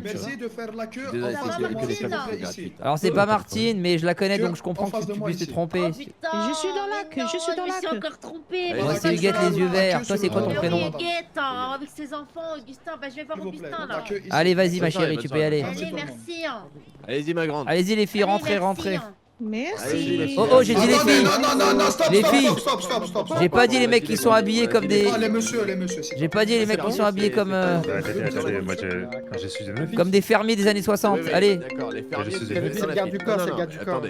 Merci de faire la queue Désolé, en face c'est de moi, que des s'il vous factures plaît, ici. gratuites. Alors c'est pas Martine, mais je la connais donc je comprends en face que de tu moi puisses te ici. tromper. Oh, Je suis dans la queue, je suis dans la queue. encore trompé. Allez, Moi c'est Huguette les yeux verts. Toi c'est quoi ton Mais prénom? oui, Huguette, hein, avec ses enfants, Augustin. Bah, je vais voir S'il vous plaît, Augustin la là. queue ici. Allez vas-y ma Bonne soirée, chérie, bonne tu peux y aller. Allez, merci. Hein. Allez-y, ma grande. Allez-y les filles, Allez, rentrez, merci, rentrez. hein. Merci. Oh, oh, j'ai dit les filles. Non, stop, Les stop, filles. stop. J'ai pas dit les mecs qui sont habillés comme des. Ah, les messieurs. J'ai pas dit les mecs qui sont habillés comme. Attendez, moi je suis une fille. Comme des fermiers des années 60. Allez. D'accord, les fermiers. C'est le garde du corps, c'est le garde du corps.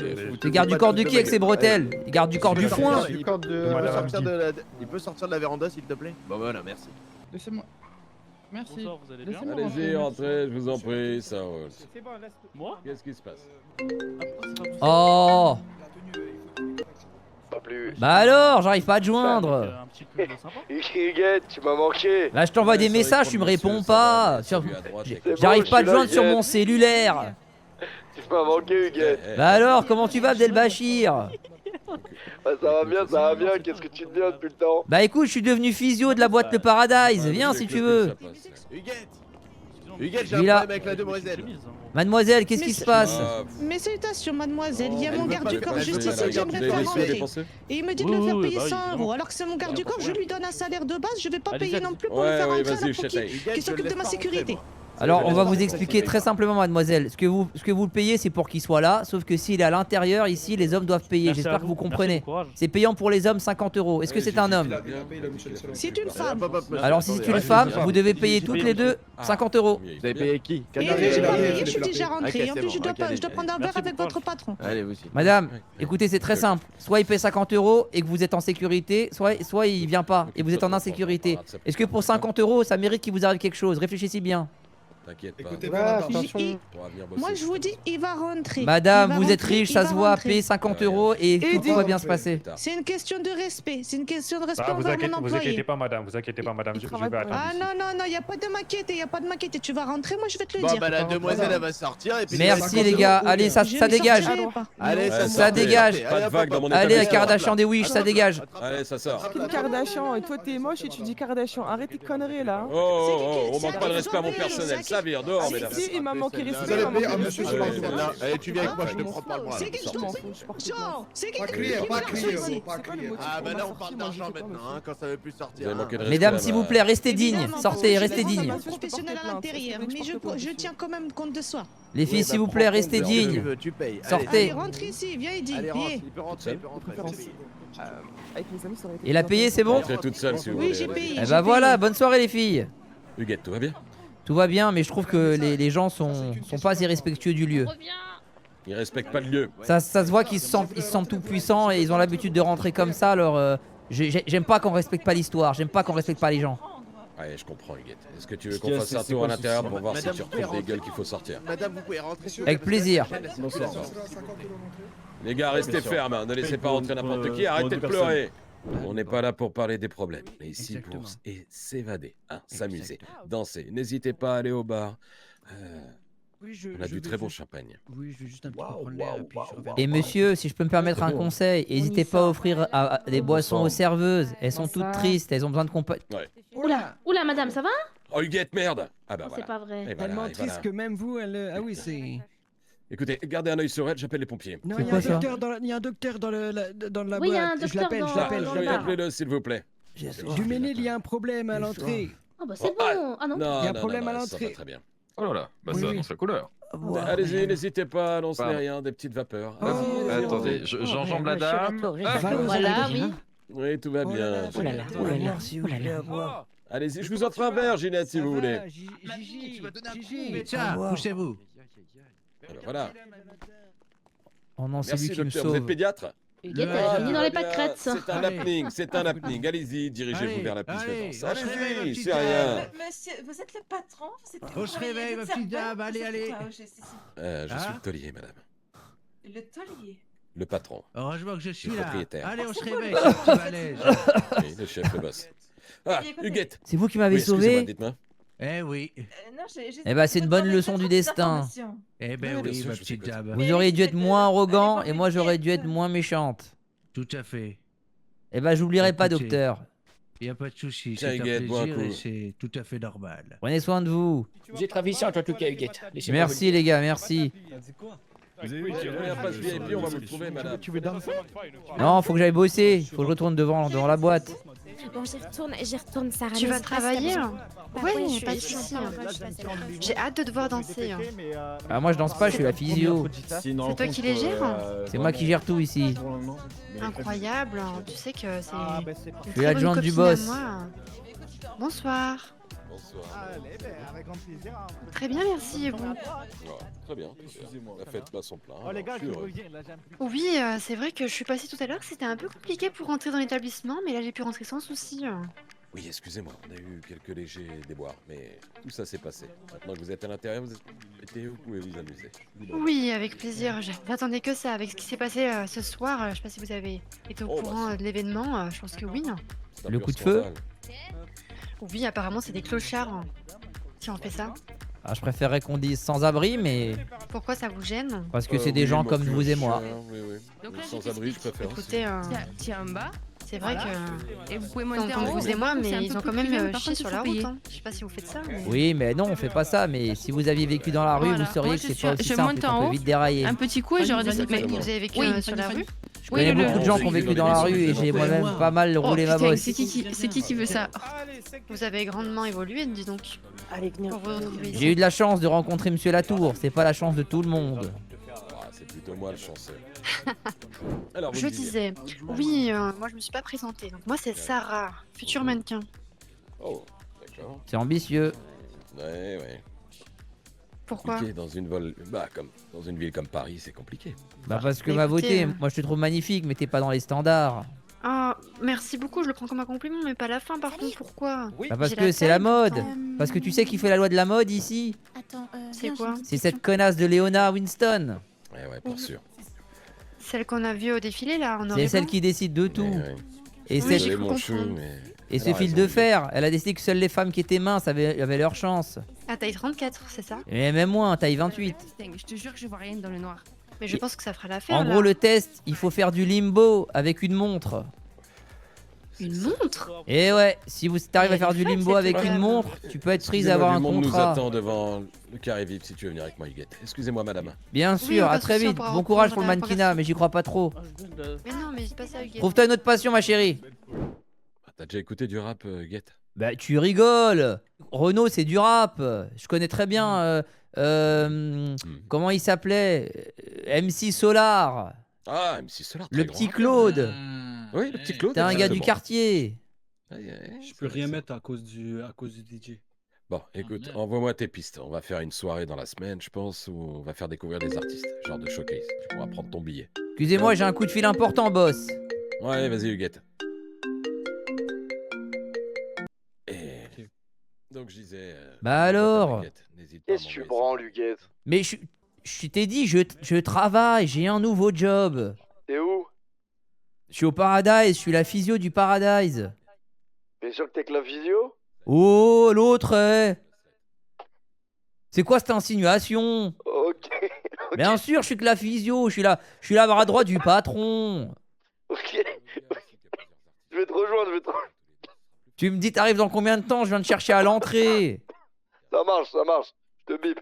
Le garde du corps du qui avec ses bretelles? Il garde du corps du foin. Il peut sortir de la véranda, s'il te plaît? Bon, voilà, merci. Laissez-moi. Merci. Bonsoir, vous allez bien? Allez-y, rentrez, je vous en prie, ça roule. Moi? Qu'est-ce qui se passe? Oh. Pas plus. Bah alors, j'arrive pas à te joindre. Huguette, tu m'as manqué. Là, je t'envoie des messages, tu me réponds pas. J'arrive pas à te joindre sur mon cellulaire. Tu m'as manqué, Huguette. Bah alors, comment tu vas, Abdelbachir? Ça va bien, qu'est-ce que tu deviens depuis le temps? Bah écoute, je suis devenu physio de la boîte Le Paradise. Viens si tu veux. Huguette, j'ai un Villa. problème avec la demoiselle. Mademoiselle, qu'est-ce qui se passe? Mes salutations, mademoiselle. Il y a Elle mon veut garde pas du de corps elle juste veut pas ici, de j'aimerais Vous faire avez rentrer. dépensé Et il me dit de le Oui, faire oui, payer bah, 100 évidemment. €. Alors que c'est mon garde du corps, je lui donne un salaire de base, je vais pas Allez, payer allez. non plus pour le Ouais, faire oui, rentrer vas-y, alors pour Chétaï. qui s'occupe de ma sécurité. Alors, on va vous expliquer très simplement, mademoiselle. Ce que vous le payez, c'est pour qu'il soit là. Sauf que s'il est à l'intérieur, ici, les hommes doivent payer. Merci J'espère à que vous. vous comprenez. Merci, bon courage. C'est payant pour les hommes 50 €. Est-ce que c'est un homme? C'est une femme. Alors, si c'est une femme, vous devez payer toutes les deux 50 €. Vous avez payé qui? Et je suis déjà rentrée. En plus, je dois prendre un verre avec votre patron. Allez, vous aussi. Madame, écoutez, c'est très simple. Soit il paye 50 € et que vous êtes en sécurité, soit il vient pas et vous êtes en insécurité. Est-ce que pour 50 € ça mérite qu'il vous arrive quelque chose? Réfléchissez bien. T'inquiète pas. Écoutez bien, attention. Moi, je vous dis, il va rentrer. Madame, Il va vous êtes rentrer, riche, il ça va se voit. rentrer. Payez 50 € et tout va bien se passer. C'est une question de respect. C'est une question de respect Ah, vous envers mon inquiétez employé. pas, madame, je vais attendre. Ah non, y a pas de m'inquiéter, y a pas de m'inquiéter. Tu vas rentrer, moi je vais te le Bon, dire. bah la demoiselle, elle va sortir et puis... Merci les gars. Allez, ça dégage. Allez, Ça dégage. Pas de vague dans mon Allez, la établissement. Kardashian des Wish, ça dégage. Allez, ça sort. Kim Kardashian, et toi t'es moche et tu dis Kardashian. Arrête tes conneries là. Oh, on manque pas de respect à mon personnel. Ça vire dehors, mesdames. Si, il m'a manqué Vous respect. allez il m'a payer manqué un monsieur respect. sur la droite. Allez, tu viens avec moi, je te prends par le bras. C'est qui je t'en fous? Genre, c'est qui Pas qui crier, qui pas me crier, lance ici? pas crier. Ah bah là on parle d'argent maintenant, hein, quand ça veut plus Vous sortir. avez hein. manqué de respect, Mesdames, là, s'il bah. vous plaît, restez dignes. Évidemment, Sortez, je restez suis dignes. vraiment professionnel à l'intérieur, mais je tiens quand même compte de soi. Les filles, s'il vous plaît, restez dignes. Tu payes. Sortez. Allez, rentre ici, viens Eddy, Allez, rentre, viens. il peut rentrer, il peut rentrer. Avec mes amis, ça aurait été Il a plus payé, c'est bon? Rentrez toute seule si vous voulez. Oui, j'ai payé. Eh bah voilà, bonne soirée les filles. Huguette, tout va bien? Tout va bien, mais je trouve que les gens sont pas assez respectueux du lieu. Ils respectent pas le lieu. Ça se voit qu'ils se sentent tout puissants et ils ont l'habitude de rentrer comme ça. Alors, j'aime pas qu'on respecte pas l'histoire. J'aime pas qu'on respecte pas les gens. Ouais, je comprends, Huguette. Est-ce que tu veux qu'on fasse un tour à l'intérieur pour voir si tu retrouves des gueules qu'il faut sortir? Madame, vous pouvez rentrer. Avec plaisir. Les gars, restez fermes, hein. Ne laissez pas rentrer n'importe qui. Arrêtez de pleurer. On n'est pas là pour parler des problèmes, mais ici pour s'évader, hein, s'amuser, danser. N'hésitez pas à aller au bar. On a du très bon champagne. Oui, je vais juste un petit peu prendre l'air et puis je reviens. Et monsieur, si je peux me permettre un conseil, n'hésitez pas à offrir des boissons aux serveuses. Elles sont toutes tristes, elles ont besoin de compagnie. Ouais. Oula, madame, ça va? Oh, Huguette, merde! Ah bah voilà. C'est pas vrai. Et voilà, Tellement et triste voilà. que même vous, elle. Ah oui, c'est. Écoutez, gardez un œil sur elle, j'appelle les pompiers. Non, C'est il y a quoi, un ça docteur dans la dans la Oui, il y a un boîte. Je docteur l'appelle, dans- je l'appelle, dans je le l'appelle. bar. Appelez-le, s'il vous plaît. Duménil, il y a un problème à l'entrée. Ah bah c'est bon. Ah non. Il y a un Non, problème à non, ça va l'entrée. très bien. Oh là là, bah Oui, ça oui. annonce la couleur. Allez-y, n'hésitez pas, annoncez Pardon. rien, des petites vapeurs. Oh, Allez-y, allez-y, Attendez, rentrez. j'enjambe la dame. Voilà, oui. Oui, tout va bien. Merci, oui, je vais avoir. Allez-y, je vous offre un verre, Ginette, si vous voulez. Gigi, tu vas donner un Mais tiens, poussez-vous. Alors, voilà. Oh non, c'est lui Merci, qui me docteur. Vous êtes sauve. pédiatre? Huguette, elle finit dans les Bien, pâquerettes, ça. C'est un happening, c'est un happening. Allez-y, dirigez-vous Allez, vers la piste de allez, danse. on se réveille, ma Allez-y, petite c'est dame. rien. Monsieur, vous êtes le patron? On se réveille, ma petite dame, allez, allez. Je suis le taulier, madame. Le taulier. Le patron. Heureusement que je suis Le là. propriétaire. Allez, on se réveille, ce petit balèze. Oui, le chef, le boss. Ah, Huguette. C'est vous qui m'avez Oui, excusez-moi, sauvé? dites-moi. Eh oui. Eh bah, c'est une bonne leçon du destin. Eh ben Oui, bien oui, sûr, ma je vous petite écoute. dame. Vous auriez dû être moins arrogant et moi j'aurais dû être moins méchante. Tout à fait. Eh bah, j'oublierai pas, Écoutez. docteur. Il n'y a pas de souci, Tiens, c'est un Huguette, bois un plaisir et coup. c'est tout à fait normal. Prenez soin de vous. Vous êtes ravissante en tout cas, Huguette. Laissez-moi Merci les gars, merci. Vous avez vu qu'il y a un passe VIP, on va vous le trouver, madame. Tu veux danser? Non, faut que j'aille bosser. Faut que je retourne devant la boîte. Bon, j'y retourne, Sarah. Tu vas n'hésite pas, travailler s'il y a hein? besoin. Oui, je pas de suis soucis. en plein rush, vas-y. J'ai hâte de te voir danser. hein. Ah, moi je danse pas, je suis la physio. C'est toi qui les gères C'est moi qui gère tout ici. Incroyable, tu sais que c'est. Je suis l'adjointe du boss. Bonsoir. Avec grand plaisir. Très bien, merci. Et vous? Ouais, très bien. La fête bat son plein. Oh les gars, je suis heureux. Oui, c'est vrai que je suis passée tout à l'heure. C'était un peu compliqué pour rentrer dans l'établissement, mais là j'ai pu rentrer sans souci. Oui, excusez-moi, on a eu quelques légers déboires, mais tout ça s'est passé. Maintenant que vous êtes à l'intérieur, vous pouvez vous amuser. Oui, avec plaisir. J'attendais que ça. Avec ce qui s'est passé ce soir, je sais pas si vous avez été au courant de l'événement. Je pense que oui. Le coup de feu? Oui, apparemment c'est des clochards qui ont fait ça. Ah, je préférerais qu'on dise sans abri, mais Pourquoi ça vous gêne? parce que c'est des gens comme vous et moi. Oui, oui. Donc là, Sans abri, je préfère. Écoutez, Tiens en bas. c'est vrai que. Et vous pouvez Comme monter en haut. vous et moi, C'est un mais peu ils ont plus quand même privé, par chié contre, sur il la faut route. payer. Hein. Je sais pas si vous faites ça. Mais... Oui, mais non, on fait pas ça. Mais si vous aviez vécu dans la rue, Voilà. vous sauriez Moi, que je c'est suis- pas aussi je simple, monte et en qu'on peut haut, vite dérailler. Un petit coup et je redescends. Mais Vous avez vécu oui, sur la rue? Je connais beaucoup de gens qui ont vécu dans la rue et j'ai moi-même pas mal roulé ma bosse. C'est qui veut ça? Vous avez grandement évolué, dis donc. Allez, venez. Pour vous retrouver ici. J'ai eu de la chance de rencontrer Monsieur Latour. C'est pas la chance de tout le monde. Ah, c'est plutôt moi le chanceux. Alors, vous Je me disiez. disais, oui, moi je me suis pas présentée. Donc moi c'est Sarah, future mannequin. Oh, d'accord. C'est ambitieux. Ouais. Pourquoi? Compliqué dans une comme dans une ville comme Paris, c'est compliqué. Bah parce que Bah, ma écoutez, beauté, moi je te trouve magnifique, mais t'es pas dans les standards. Ah, merci beaucoup, je le prends comme un compliment, mais pas la fin par contre. Pourquoi? Bah parce J'ai que c'est taille. la mode. Parce que tu sais qui fait la loi de la mode ici. Attends, C'est quoi? C'est cette connasse de Léona Winston. Ouais, pour sûr. Celle qu'on a vue au défilé là, en C'est celle qui décide de tout. Et, Oui, cette- j'ai cru mon chou, comprendre. mais. et ce fil de fer, elle a décidé que seules les femmes qui étaient minces avaient leur chance. À taille 34, c'est ça? Et même moins, taille 28. Je te jure que je vois rien dans le noir. Mais je Et- pense que ça fera l'affaire. En là. gros, le test, il faut faire du limbo avec une montre. Une montre? Et ouais, si vous t'arrives à faire du fun, limbo cette avec une collab. montre, tu peux être prise à Excusez-moi, avoir un du monde nous contrat. attend devant le carré vif si tu veux venir avec moi, Huguette. Excusez-moi, madame. Bien sûr, pas à de très souci, on vite. pourra Bon courage reprendre pour le la mannequinat, mais j'y crois pas trop. Mais non, mais dis pas ça, Huguette. Trouve-toi une autre passion, ma chérie. T'as déjà écouté du rap, Huguette? Bah, tu rigoles. Renaud, c'est du rap. Je connais très bien. Comment il s'appelait? MC Solar. Ah, MC Solar. Le très petit grand. Claude. Oui, le petit Claude. T'es un gars du exactement. quartier. Je peux rien mettre à cause du DJ. Bon, écoute, envoie-moi tes pistes. On va faire une soirée dans la semaine, je pense, où on va faire découvrir des artistes, genre de showcase. Tu pourras prendre ton billet. Excusez-moi, j'ai un coup de fil important, boss. Ouais, vas-y, Huguette. Et... Donc, je disais... Bah alors? Qu'est-ce que tu branles, Huguette? Mais je t'ai dit, je travaille, j'ai un nouveau job. T'es où? Je suis au Paradise, je suis la physio du Paradise. T'es sûr que t'es que la visio? Oh, l'autre, c'est quoi cette insinuation? Ok. Bien sûr, je suis que la physio, je suis la bras droit du patron. Ok. Je vais te rejoindre, Tu me dis, t'arrives dans combien de temps? Je viens de chercher à l'entrée. Ça marche. Je te bip.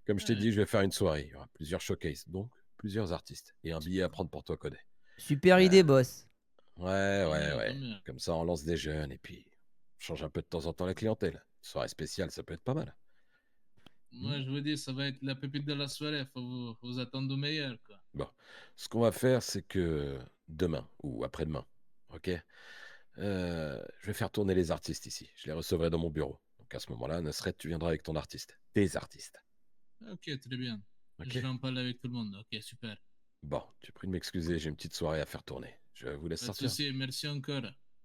Comme je t'ai dit, je vais faire une soirée. Il y aura plusieurs showcases, donc plusieurs artistes. Et un billet à prendre pour toi, Codet. Super idée, boss. Ouais. Comme ça, on lance des jeunes et puis on change un peu de temps en temps la clientèle. Une soirée spéciale, ça peut être pas mal. Moi, je vous dis, ça va être la pépite de la soirée. Faut vous attendre au meilleur, quoi. Bon, ce qu'on va faire, c'est que demain ou après-demain, ok, je vais faire tourner les artistes ici. Je les recevrai dans mon bureau. Donc à ce moment-là, Nasret, tu viendras avec ton artiste. Des artistes. Ok, très bien. Ok. Je vais en parler avec tout le monde. Ok, super. Bon, tu prie de m'excuser, j'ai une petite soirée à faire tourner. Je vous laisse Pas de sortir. souci, merci encore.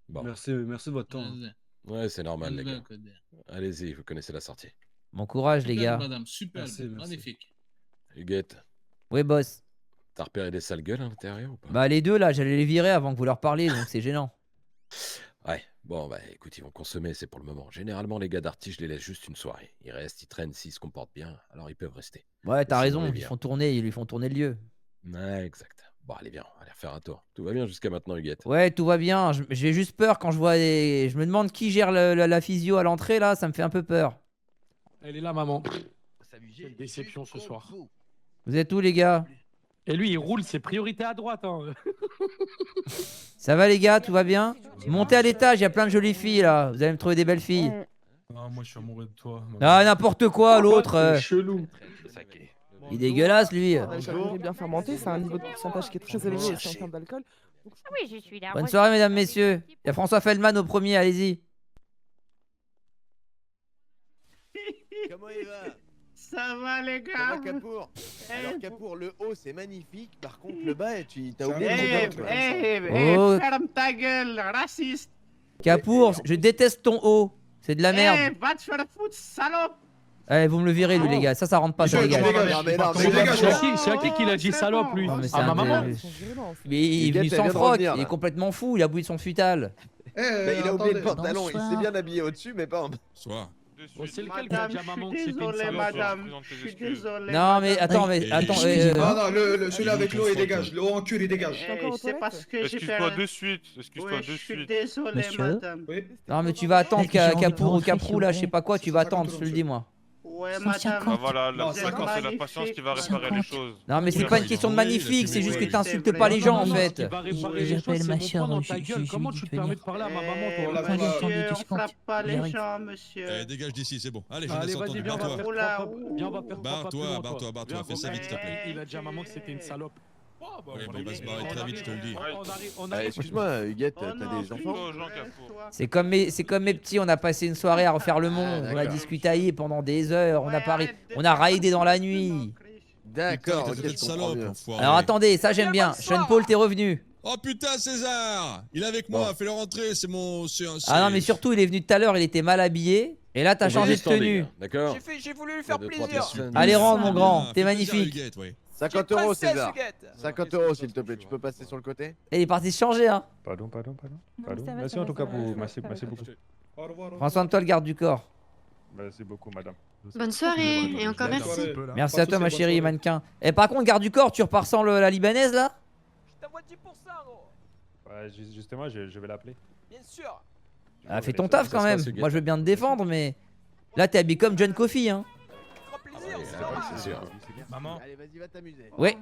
Bon. Merci de votre temps. Vas-y. Ouais, c'est normal, les Bonne gars. vague, Codet. Allez-y, vous connaissez la sortie. Bon courage, les Super, gars. madame, super, Merci. magnifique. Huguette, Ouais, boss. t'as repéré des sales gueules à l'intérieur ou pas? Bah, les deux, là, j'allais les virer avant que vous leur parliez, donc c'est gênant. Ouais, bon, bah écoute, ils vont consommer, c'est pour le moment. Généralement, les gars d'artistes, je les laisse juste une soirée. Ils restent, ils traînent, s'ils se comportent bien, alors ils peuvent rester. Ouais, t'as Sinon, raison, ils ils viennent. lui font tourner le lieu. Ouais, exact. Bon, allez, viens, on va aller refaire un tour. Tout va bien jusqu'à maintenant, Huguette? Ouais, tout va bien. J'ai juste peur quand je vois les. Je me demande qui gère la physio à l'entrée, là, ça me fait un peu peur. Elle est là, maman. Quelle déception ce soir. Vous êtes où, les gars? Et lui, il roule ses priorités à droite. Hein. Ça va les gars, tout va bien? Montez à l'étage, il y a plein de jolies filles là. Vous allez me trouver des belles filles. Ah, moi je suis amoureux de toi. Ah, n'importe quoi, l'autre. Chelou. Il est dégueulasse lui. J'aimerais bien fermenter, c'est un niveau de pourcentage qui est très élevé et c'est en termes d'alcool. Oui, je suis là. Bonne soirée, mesdames, messieurs. Il y a François Feldman au premier, allez-y. Comment il va? Ça va les gars? Ça va Capour? Alors Capour, le haut c'est magnifique, par contre le bas, t'as oublié Oh. Ferme ta gueule, raciste! Capour, je déteste ton haut. C'est de la merde. Va te faire foutre, salope! Allez, vous me le virez, lui, les gars. Ça rentre pas, ça dégage. C'est à qui a dit salope, lui? À ma maman? Mais il est venu sans froc. Il est complètement fou. Il a bouilli son futal. Il a oublié le pantalon, il s'est bien habillé au-dessus, mais pas en bas. C'est lequel qui a dit à maman que c'était une salope? Madame, je suis désolé. Non, mais attends, Non, non, celui-là avec l'eau, il dégage. Le haut en cuir, il dégage. C'est parce que j'ai Excuse-toi de suite. Excuse-toi de Je suis suite. désolé, madame. Non, mais tu vas attendre Capour ou Caprou, là, je sais pas quoi. Tu vas attendre, je te le dis, moi. Ouais, madame. Bah voilà, c'est la patience qui va réparer les choses. Non, mais c'est pas une question de magnifique. C'est juste que t'insultes pas les gens, en fait. J'appelle ma soeur. Comment tu te permets de parler à ma maman, toi? Monsieur, on frappe pas les gens, monsieur. Dégage d'ici, c'est bon. Allez, je Allez, laisse vas-y, entendre. viens, on va faire Barre-toi, barre-toi. Fais ça vite, s'il te plaît. Il a dit à maman que c'était une salope. Ouais, mais il va se barrer très vite, je te le dis. Excuse-moi, Huguette, t'as des enfants? C'est comme mes petits, on a passé une soirée à refaire le monde. On a discutaillé pendant des heures. On a raidé dans la nuit. D'accord, Putain, ok, je comprends mieux. Alors attendez, ça j'aime bien. Sean Paul, t'es revenu. Oh putain, César! Il est avec moi, fais-le rentrer, c'est mon. Ah non, mais surtout, il est venu tout à l'heure, il était mal habillé. Et là, t'as changé de tenue. D'accord. J'ai voulu lui faire plaisir. Allez, rentre, mon grand, t'es magnifique. 50 € César. 50 € s'il te plaît, tu peux passer sur le côté? Et il est parti se changer, hein. Pardon. Merci en tout cas pour. Merci beaucoup. Prends soin de toi, le garde du corps. Merci beaucoup, madame. Bonne soirée et encore merci. Merci à toi, ma chérie, mannequin. Et par contre, garde du corps, tu repars sans la libanaise là? Ouais, justement, je vais l'appeler. Bien sûr. Ah, fais ton taf quand même. Moi, je veux bien te défendre, mais là, t'es habillé comme John Coffey, hein. C'est sûr. Maman. Allez, vas-y, va t'amuser. Ouais.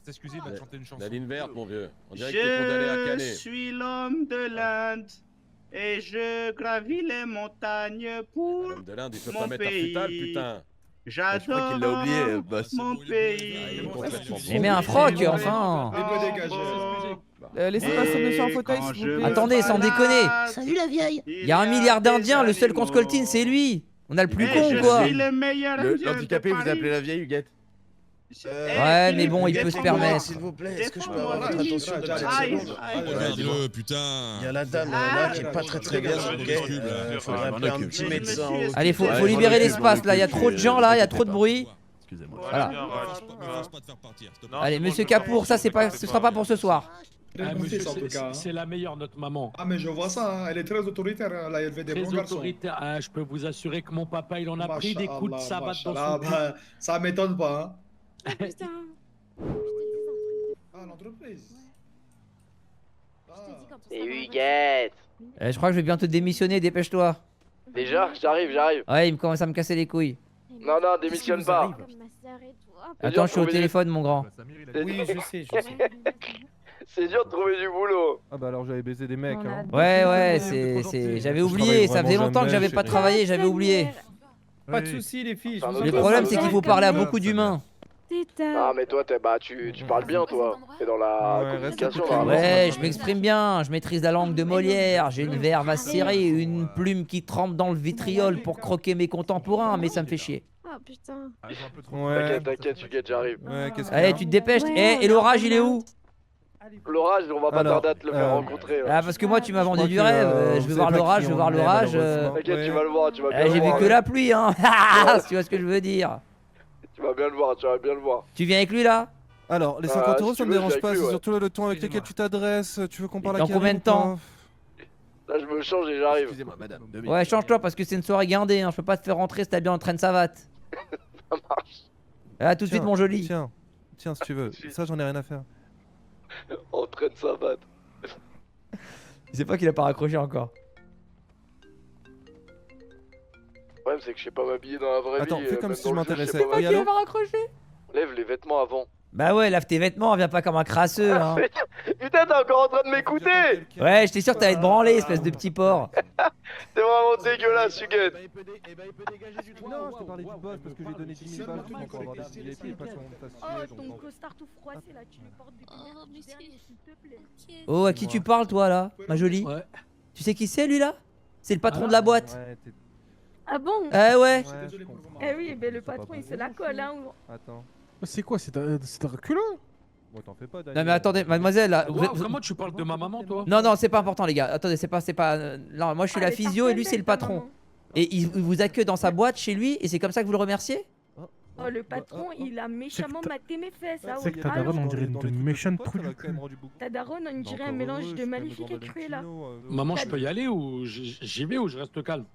S'excuser, il va te chanter une chanson. La ligne verte, mon vieux. On dirait que t'es condamné à Je caler. suis l'homme de l'Inde et je gravis les montagnes pour L'homme de l'Inde, il peut pas mon mettre un pays. futal, putain. Je crois qu'il l'a oublié, boss. Mon pays. Mais mets un froc, enfin. Laissez passer monsieur en fauteuil, s'il vous plaît. Attendez, sans déconner. Salut la vieille. Il y a 1 milliard d'Indiens, le seul qu'on scoltine, c'est lui. On a le plus con ou quoi? L'handicapé, vous appelez la vieille, Huguette? Ouais, mais bon, il peut se permettre. S'il vous plaît, est-ce que je peux avoir votre attention 2 secondes? Regarde-le, putain. Il y a la dame là qui est pas très bien, ok? Faudrait appeler un petit médecin. Allez, faut libérer l'espace là, il y a trop de gens là, il y a trop de bruit. Voilà. Allez, monsieur Capour, ça ce sera pas pour ce soir. C'est la meilleure, notre maman. Ah, mais je vois ça, hein. Elle est très autoritaire, hein. Elle a élevé des Très bons garçons. autoritaire. Ah, je peux vous assurer que mon papa, il en a pris des coups de savate dans Machallah, son cul. bah, ça m'étonne pas, hein. Putain. Ah, l'entreprise. Et Huguette. Je crois que je vais bientôt démissionner, dépêche-toi. Déjà, j'arrive. Ouais, il commence à me casser les couilles. Non, démissionne pas. Attends, je suis au téléphone, mon grand. Oui, je sais. C'est dur de trouver du boulot. Ah bah alors j'avais baisé des mecs. Hein. Ouais, j'avais oublié. Ça faisait longtemps que j'avais pas travaillé, j'avais oublié. Pas de soucis, les filles. Le problème, c'est qu'il faut parler à beaucoup d'humains. Ah, mais toi, tu parles bien, toi. T'es dans la communication. Ouais, je m'exprime bien. Je maîtrise la langue de Molière. J'ai une verve acérée, une plume qui trempe dans le vitriol pour croquer mes contemporains, mais ça me fait chier. Oh putain. T'inquiète, Huguette, j'arrive. Allez, tu te dépêches. Et l'orage, il est où? L'orage, on va pas tarder à te le faire rencontrer. Ah, parce que moi, tu m'as vendu du rêve. Je veux voir l'orage, T'inquiète, tu vas le voir, tu vas bien le voir. J'ai vu que la pluie, hein. Si tu vois ce que je veux dire. Tu vas bien le voir, Tu viens avec lui là? Alors, les 50 € si ça tu me veux, dérange je pas, suis c'est avec surtout le ton avec lequel tu t'adresses. Tu veux qu'on parle à Dans combien de temps? Là, je me change et j'arrive. Excusez-moi, madame. Ouais, change-toi parce que c'est une soirée guindée. Hein. Je peux pas te faire rentrer si t'as bien en train de savate. Ça marche. Ah, tout de suite, mon joli. Tiens, si tu veux. Ça, j'en ai rien à faire. En train de savate. Il sait pas qu'il a pas raccroché encore. Le problème, c'est que je sais pas m'habiller dans la vraie vie. Attends, fais comme même si dans je le jeu, m'intéressais. sais pas Oui, m'habiller. allô? raccroché. Lève les vêtements avant. Bah ouais, lave tes vêtements, viens pas comme un crasseux, hein. Putain, t'es encore en train de m'écouter. Ouais, j'étais sûr que t'allais te branler, espèce de petit porc. T'es vraiment dégueulasse, Huguette. Non, je te parlais du boss parce que j'ai donné 10 000 balles pour avoir des VIP et pas sur mon Oh, ton costard tout froissé là, tu lui portes des derniers, s'il te plaît. Oh, à qui tu parles, toi, là, ma jolie? Ouais. Tu sais qui c'est, lui, là? C'est le patron de la boîte. Ah bon? Eh ouais. Eh oui, mais le patron, il se la colle, hein. Attends. C'est quoi? C'est un reculon? Bon, t'en fais pas, Daniel. Non mais attendez, mademoiselle là. Comment tu parles de ma maman, toi? Non, non, c'est pas important, les gars. Attendez, c'est pas. Non, moi je suis la physio et lui c'est le patron. Et il vous accueille dans sa boîte chez lui et c'est comme ça que vous le remerciez? Oh, le patron, il a méchamment maté mes fesses. Ah C'est que ta daronne, on dirait une méchante trou du cul. Ta daronne, on dirait un mélange de maléfique et Cruella. Maman, je peux y aller ou j'y vais ou je reste calme?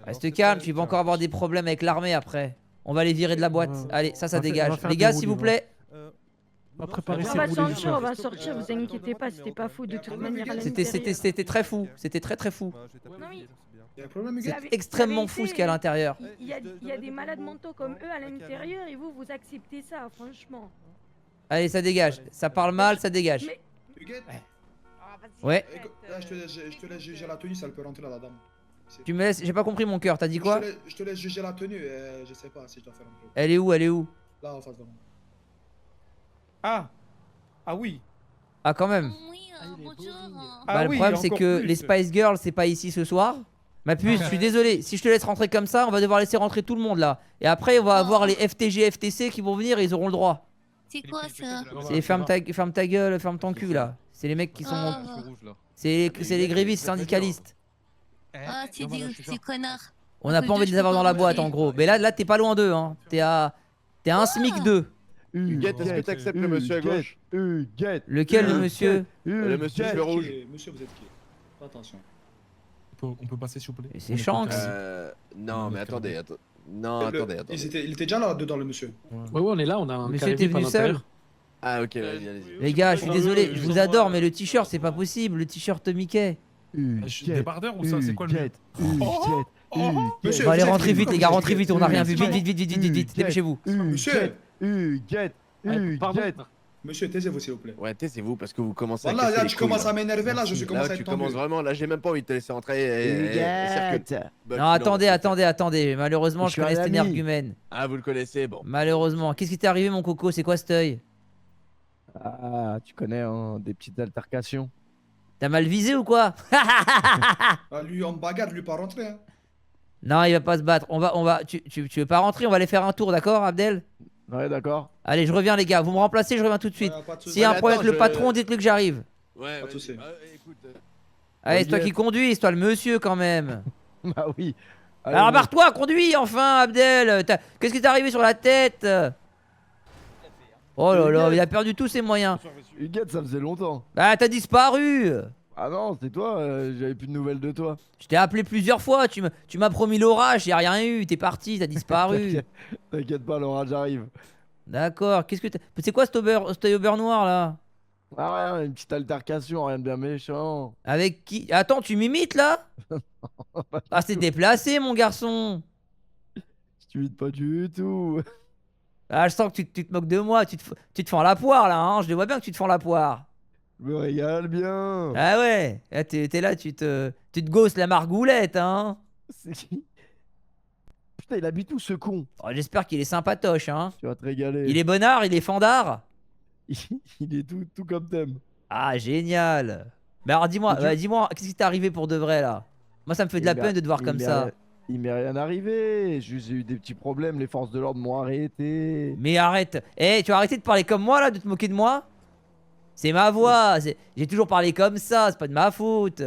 Reste calme, tu vas encore avoir des problèmes avec l'armée après. On va les virer de la boîte. Allez, ça dégage. Les gars, s'il vous plaît. On va sortir, vous inquiétez pas, c'était pas fou de toute manière. C'était très fou, c'était très fou. Il y a un problème, C'est Huguette? extrêmement fou ce qu'il y a à l'intérieur. Il y a des malades mentaux comme eux à l'intérieur et vous acceptez ça, franchement. Allez, ça dégage. Ça parle mal, ça dégage. Huguette? Ouais. Écoute, là, je te laisse juger la tenue, ça elle peut rentrer là, la dame. Tu me laisses, j'ai pas compris mon cœur, t'as dit quoi? Je te laisse juger la tenue, je sais pas si je dois faire un peu. Elle est où? Elle est où? Là, en face de moi. Ah. Ah oui. Ah, quand même. Bah, le problème, c'est que les Spice Girls, c'est pas ici ce soir. Ma puce, je suis désolé. Si je te laisse rentrer comme ça, on va devoir laisser rentrer tout le monde là. Et après, on va avoir les FTG, FTC qui vont venir et ils auront le droit. C'est quoi ça? C'est ferme ta gueule, ferme ton cul là. C'est les mecs qui sont. C'est les grévistes syndicalistes. Ah, c'est des connards. On n'a pas envie de les avoir dans la boîte en gros. Mais là t'es pas loin d'eux, hein. T'es à un SMIC 2. Huguette, est-ce que t'acceptes le monsieur à gauche? Lequel le monsieur? Le monsieur cheveux rouges. Monsieur, vous êtes qui? Attention. On peut passer s'il vous plaît? C'est Shanks. Non, mais attendez. Non, attendez. Il était déjà là dedans, le monsieur. Ouais, on est là, on a un Monsieur, t'es venu seul? Ah, ok, vas-y, allez-y. Les gars, je suis désolé, je vous adore, mais le t-shirt, c'est pas possible. Le t-shirt Mickey. Débardeur ou ça? C'est quoi le Monsieur, Bon, allez, rentrez vite, les gars, rentrez vite, on a rien vu. Vite, dépêchez-vous. Monsieur. Pardon. Monsieur, taisez-vous, s'il vous plaît. Ouais, taisez-vous parce que vous commencez à. Voilà, casser là, les tu couilles, commences à m'énerver, là, je commence à être tu tendu. commences vraiment, là, j'ai même pas envie de te laisser entrer. Non, attendez. Malheureusement, je connais cet énergumène. Ah, vous le connaissez, bon. Malheureusement. Qu'est-ce qui t'est arrivé, mon coco? C'est quoi cet œil? Ah, tu connais, hein, des petites altercations. T'as mal visé ou quoi? Ah, lui, en bagarre, lui, pas rentrer. Hein. Non, il va pas se battre. Tu veux pas rentrer? On va aller faire un tour, d'accord, Abdel? Ouais, d'accord. Allez, je reviens, les gars. Vous me remplacez, je reviens tout de suite. S'il y a un problème avec le patron, dites-lui que j'arrive. Ouais, pas de soucis. Écoute. Allez, c'est toi qui conduis, c'est toi le monsieur quand même. Bah oui. Alors, barre-toi, conduis enfin, Abdel. Qu'est-ce qui t'est arrivé sur la tête? Oh là là, il a perdu tous ses moyens. Huguette, ça faisait longtemps. Bah, t'as disparu. Ah non, c'était toi, j'avais plus de nouvelles de toi. Je t'ai appelé plusieurs fois, tu m'as promis l'orage, y a rien eu, t'es parti, t'as disparu. T'inquiète pas, l'orage arrive. D'accord, qu'est-ce que c'est quoi cet œil au beurre noir là? Ah rien, une petite altercation, rien de bien méchant. Avec qui? Attends, tu m'imites là? Ah, c'est déplacé mon garçon. Je t'imite pas du tout. Ah, je sens que tu te moques de moi, tu te fends la poire là, hein, je le vois bien que tu te fends la poire. Je me régale bien. Ah ouais, là, t'es là, tu te gausses la margoulette, hein. C'est qui? Putain, il habite où ce con? Oh, j'espère qu'il est sympatoche, hein. Tu vas te régaler. Il est bonnard, il est fandard. Il est tout comme t'aimes. Ah, génial. Mais alors dis-moi, qu'est-ce qui t'est arrivé pour de vrai là? Moi, ça me fait de la peine de te voir comme ça. Il m'est rien arrivé, juste j'ai eu des petits problèmes, les forces de l'ordre m'ont arrêté. Mais arrête. Tu as arrêté de parler comme moi là, de te moquer de moi? C'est ma voix, j'ai toujours parlé comme ça, c'est pas de ma faute.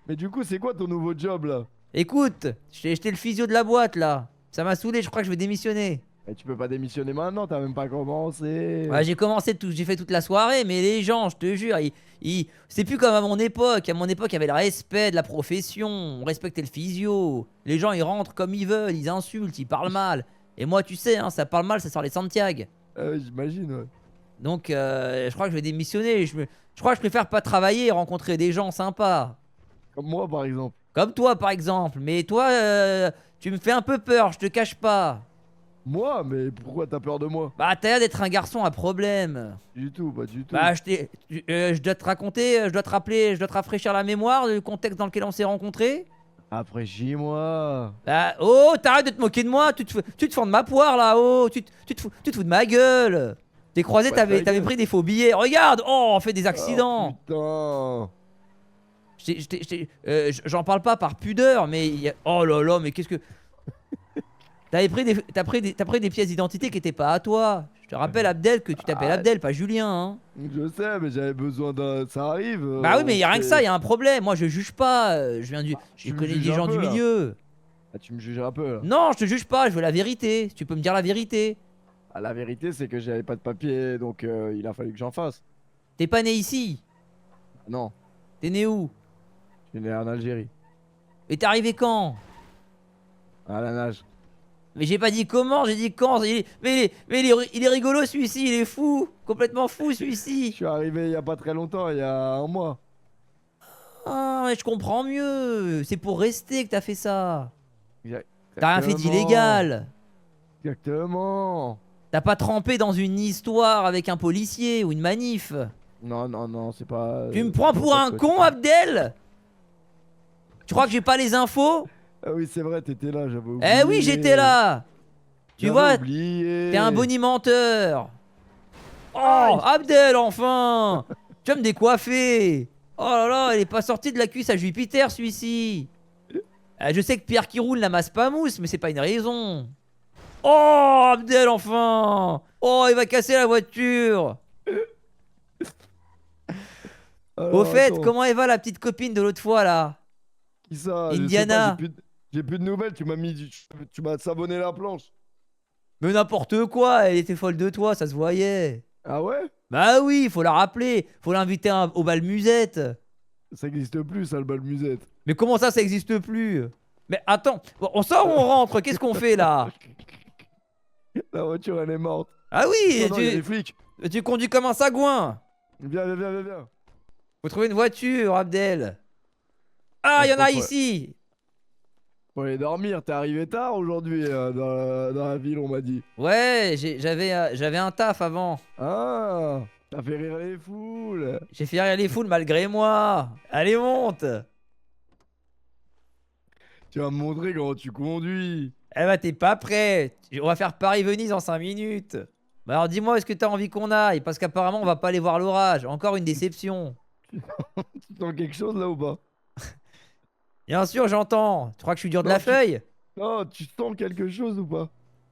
Mais du coup, c'est quoi ton nouveau job là? Écoute, j'étais le physio de la boîte là. Ça m'a saoulé, je crois que je vais démissionner. Mais tu peux pas démissionner maintenant, t'as même pas commencé. Ouais, j'ai fait toute la soirée, mais les gens, je te jure, c'est plus comme à mon époque. À mon époque, il y avait le respect de la profession, on respectait le physio. Les gens, ils rentrent comme ils veulent, ils insultent, ils parlent mal. Et moi, tu sais, hein, ça parle mal, ça sort les Santiago. J'imagine, ouais. Donc, je crois que je vais démissionner. Je crois que je préfère pas travailler et rencontrer des gens sympas. Comme moi, par exemple. Comme toi, par exemple. Mais toi, tu me fais un peu peur, je te cache pas. Moi? Mais pourquoi t'as peur de moi? Bah t'as l'air d'être un garçon à problème. Du tout, pas du tout. Bah je dois te raconter, je dois te rappeler, je dois te rafraîchir la mémoire du contexte dans lequel on s'est rencontrés. Rafraîchis-moi. Bah oh, t'arrêtes de te moquer de moi, tu te fends de ma poire là, oh, tu te fous de ma gueule. T'es croisé, Ouais, t'avais pris des faux billets, regarde, oh on fait des accidents. Oh, putain. J'en parle pas par pudeur, mais oh là là, mais qu'est-ce que... T'as pris des pièces d'identité qui étaient pas à toi. Je te rappelle Abdel que tu t'appelles Abdel, pas Julien hein. Je sais, mais j'avais besoin d'un... Ça arrive. Bah oui, mais y a rien que ça, y a un problème. Moi je juge pas, je connais des gens du milieu. Ah, tu me juges un peu là. Non, je te juge pas, je veux la vérité. Tu peux me dire la vérité. Ah, la vérité, c'est que j'avais pas de papier, donc il a fallu que j'en fasse. T'es pas né ici? Non. T'es né où? Je suis né en Algérie. Et t'es arrivé quand? À la nage. Mais j'ai pas dit comment, j'ai dit quand. Mais il est rigolo celui-ci, il est fou. Complètement fou celui-ci. Je suis arrivé il y a pas très longtemps, il y a un mois. Ah, mais je comprends mieux. C'est pour rester que t'as fait ça. Exactement. T'as rien fait d'illégal. Exactement. T'as pas trempé dans une histoire avec un policier ou une manif. Non, non, non, c'est pas... Tu me prends pour un con, Abdel? Tu crois que j'ai pas les infos? Ah oui, c'est vrai, t'étais là, j'avais oublié. Eh oui, j'étais là. Tu vois, t'es un bonimenteur. Oh, Abdel, enfin. Tu vas me décoiffer. Oh là là, il est pas sorti de la cuisse à Jupiter, celui-ci. Je sais que Pierre qui roule n'amasse pas mousse, mais c'est pas une raison. Oh, Abdel, enfin. Oh, il va casser la voiture. Alors, Au fait, attends. comment elle va la petite copine de l'autre fois là? Qui ça? Je sais Indiana. pas, j'ai plus de nouvelles, tu m'as savonné la planche. Mais n'importe quoi, elle était folle de toi, ça se voyait. Ah ouais? Bah oui, faut la rappeler, faut l'inviter au bal musette. Ça existe plus, ça, le bal musette. Mais comment ça existe plus? Mais attends, bon, on sort ou on rentre? Qu'est-ce qu'on fait là? La voiture, elle est morte. Ah oui, Non, non, y a les flics. tu conduis comme un sagouin. Viens. Faut trouver une voiture, Abdel. Ah, y en a ici. Faut aller dormir, t'es arrivé tard aujourd'hui dans la ville, on m'a dit. Ouais, j'avais un taf avant. Ah, t'as fait rire les foules. J'ai fait rire les foules malgré moi. Allez, monte. Tu vas me montrer comment tu conduis. Eh bah, t'es pas prêt. On va faire Paris-Venise en 5 minutes. Bah alors dis-moi, est-ce que t'as envie qu'on aille? Parce qu'apparemment, on va pas aller voir l'orage. Encore une déception. Tu sens quelque chose là ou pas? Bien sûr, j'entends. Tu crois que je suis dur de la feuille? Non, tu sens quelque chose ou pas?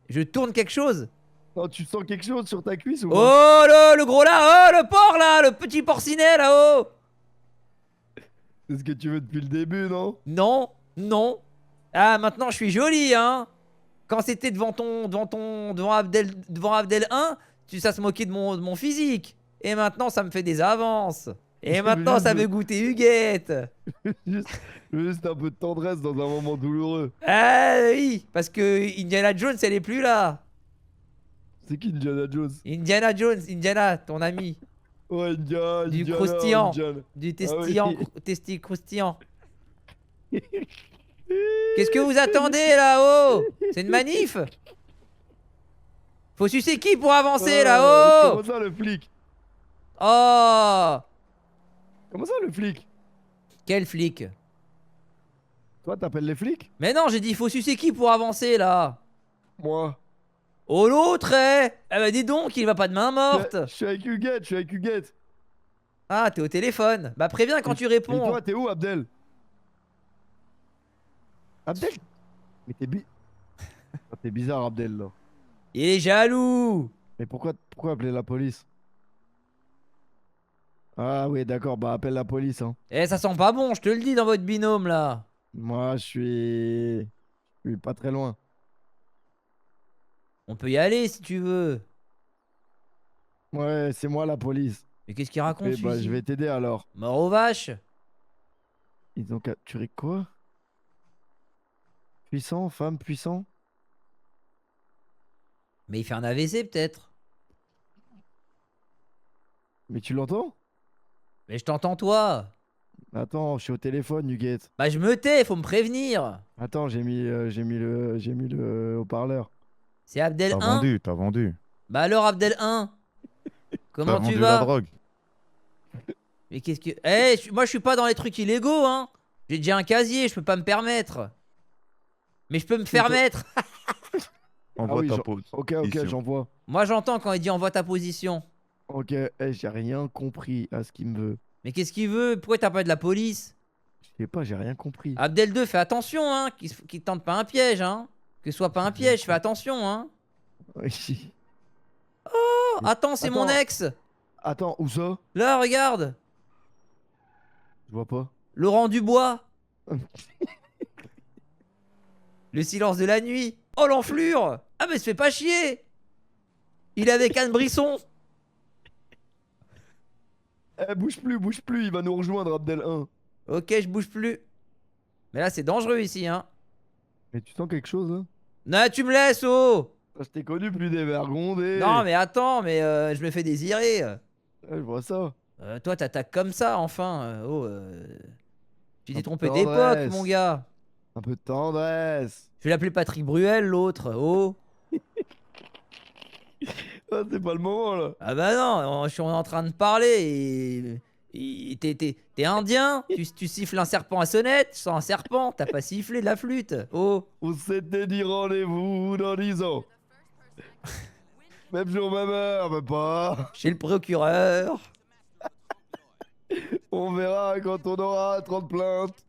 Je tourne quelque chose? Non, tu sens quelque chose sur ta cuisse ou pas? Oh, le gros là, oh, le porc là, le petit porcinet là-haut. C'est ce que tu veux depuis le début, non? Non. Ah, maintenant je suis joli, hein. Quand c'était devant Abdel 1, ça se moquait de mon physique. Et maintenant, ça me fait des avances. Et maintenant, ça veut goûter Huguette. juste un peu de tendresse dans un moment douloureux. Ah oui, parce que Indiana Jones, elle est plus là. C'est qui Indiana Jones? Indiana, ton ami. Ouais, Indiana. Du croustillant. Indiana. Du Ah oui. testi croustillant. Qu'est-ce que vous attendez là-haut? C'est une manif? Faut sucer qui pour avancer là-haut? Comment ça le flic? Oh! Comment ça le flic? Quel flic? Toi t'appelles les flics? Mais non, j'ai dit faut sucer qui pour avancer là? Moi. Oh l'autre, eh bah dis donc, il va pas de main morte. Je suis avec Huguette, Ah, t'es au téléphone. Bah préviens quand tu réponds. Et toi, t'es où, Abdel? Abdel? Mais t'es bizarre, Abdel, là. Il est jaloux. Mais pourquoi appeler la police? Ah oui, d'accord, bah appelle la police, hein. Eh, ça sent pas bon, je te le dis dans votre binôme là. Moi, je suis pas très loin. On peut y aller si tu veux. Ouais, c'est moi la police. Mais qu'est-ce qu'il raconte Bah, celui-ci? je vais t'aider alors. Mort aux vaches. Ils ont capturé quoi? Puissant, femme puissant? Mais il fait un AVC peut-être. Mais tu l'entends? Mais je t'entends toi. Attends, je suis au téléphone, Huguette. Bah je me tais, faut me prévenir. Attends, j'ai mis le haut-parleur. C'est Abdel T'as 1. vendu, t'as vendu. Bah alors Abdel 1. Comment T'as tu vendu vas? la drogue. Mais qu'est-ce que... Eh, moi je suis pas dans les trucs illégaux, hein. J'ai déjà un casier, je peux pas me permettre. Mais je peux me faire mettre. Envoie ta pause. Ok, j'envoie. Moi j'entends quand il dit envoie ta position. Ok, j'ai rien compris à ce qu'il me veut. Mais qu'est-ce qu'il veut? Pourquoi t'as pas de la police? Je sais pas, j'ai rien compris. Abdel 2, fais attention, hein. Qu'il tente pas un piège, hein. Que ce soit pas un piège, fais attention, hein. Oui. Oh, attends, c'est mon ex. Attends, où ça? Là, regarde. Je vois pas. Laurent Dubois. Le silence de la nuit. Oh, l'enflure. Ah, mais se fait pas chier. Il est avec Anne Brisson. Eh, bouge plus, il va nous rejoindre, Abdel 1. Ok, je bouge plus. Mais là, c'est dangereux ici, hein. Mais tu sens quelque chose, là? Non, tu me laisses, oh. Je t'ai connu plus dévergondé. Non, mais attends, mais je me fais désirer. Je vois ça. Toi, t'attaques comme ça, enfin. Tu t'es Un peu trompé de d'époque, tendresse. mon gars. Un peu de tendresse. Je vais l'appeler Patrick Bruel, l'autre. Oh. Ah, c'est pas le moment, là. Ah bah non, je suis en train de parler et... T'es indien, tu siffles un serpent à sonnette, je sens un serpent, t'as pas sifflé de la flûte. Oh. On s'était dit rendez-vous dans 10 ans. Même jour, même heure, mais pas. Chez le procureur. On verra quand on aura 30 plaintes.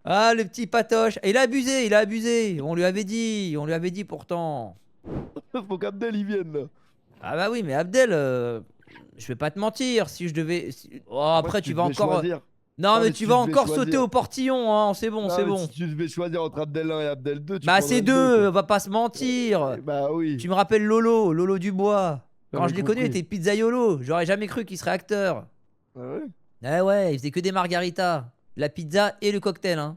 Ah, le petit patoche. Il a abusé. On lui avait dit pourtant. Faut qu'Abdel y vienne, là. Ah bah oui, mais Abdel, je vais pas te mentir, si je devais... Oh, après, tu vas devais encore... choisir. Non, mais mais tu si vas tu devais encore sauter choisir. au portillon, hein, c'est bon, Non, c'est mais bon. Si tu devais choisir entre Abdel 1 et Abdel 2, tu Bah prendrais c'est le deux, on quoi. va pas se mentir. Bah oui. Tu me rappelles Lolo Dubois. Quand J'avais je l'ai connu, il compris. était pizzaiolo. J'aurais jamais cru qu'il serait acteur. Ah ouais? Ah ouais, il faisait que des margaritas. La pizza et le cocktail, hein.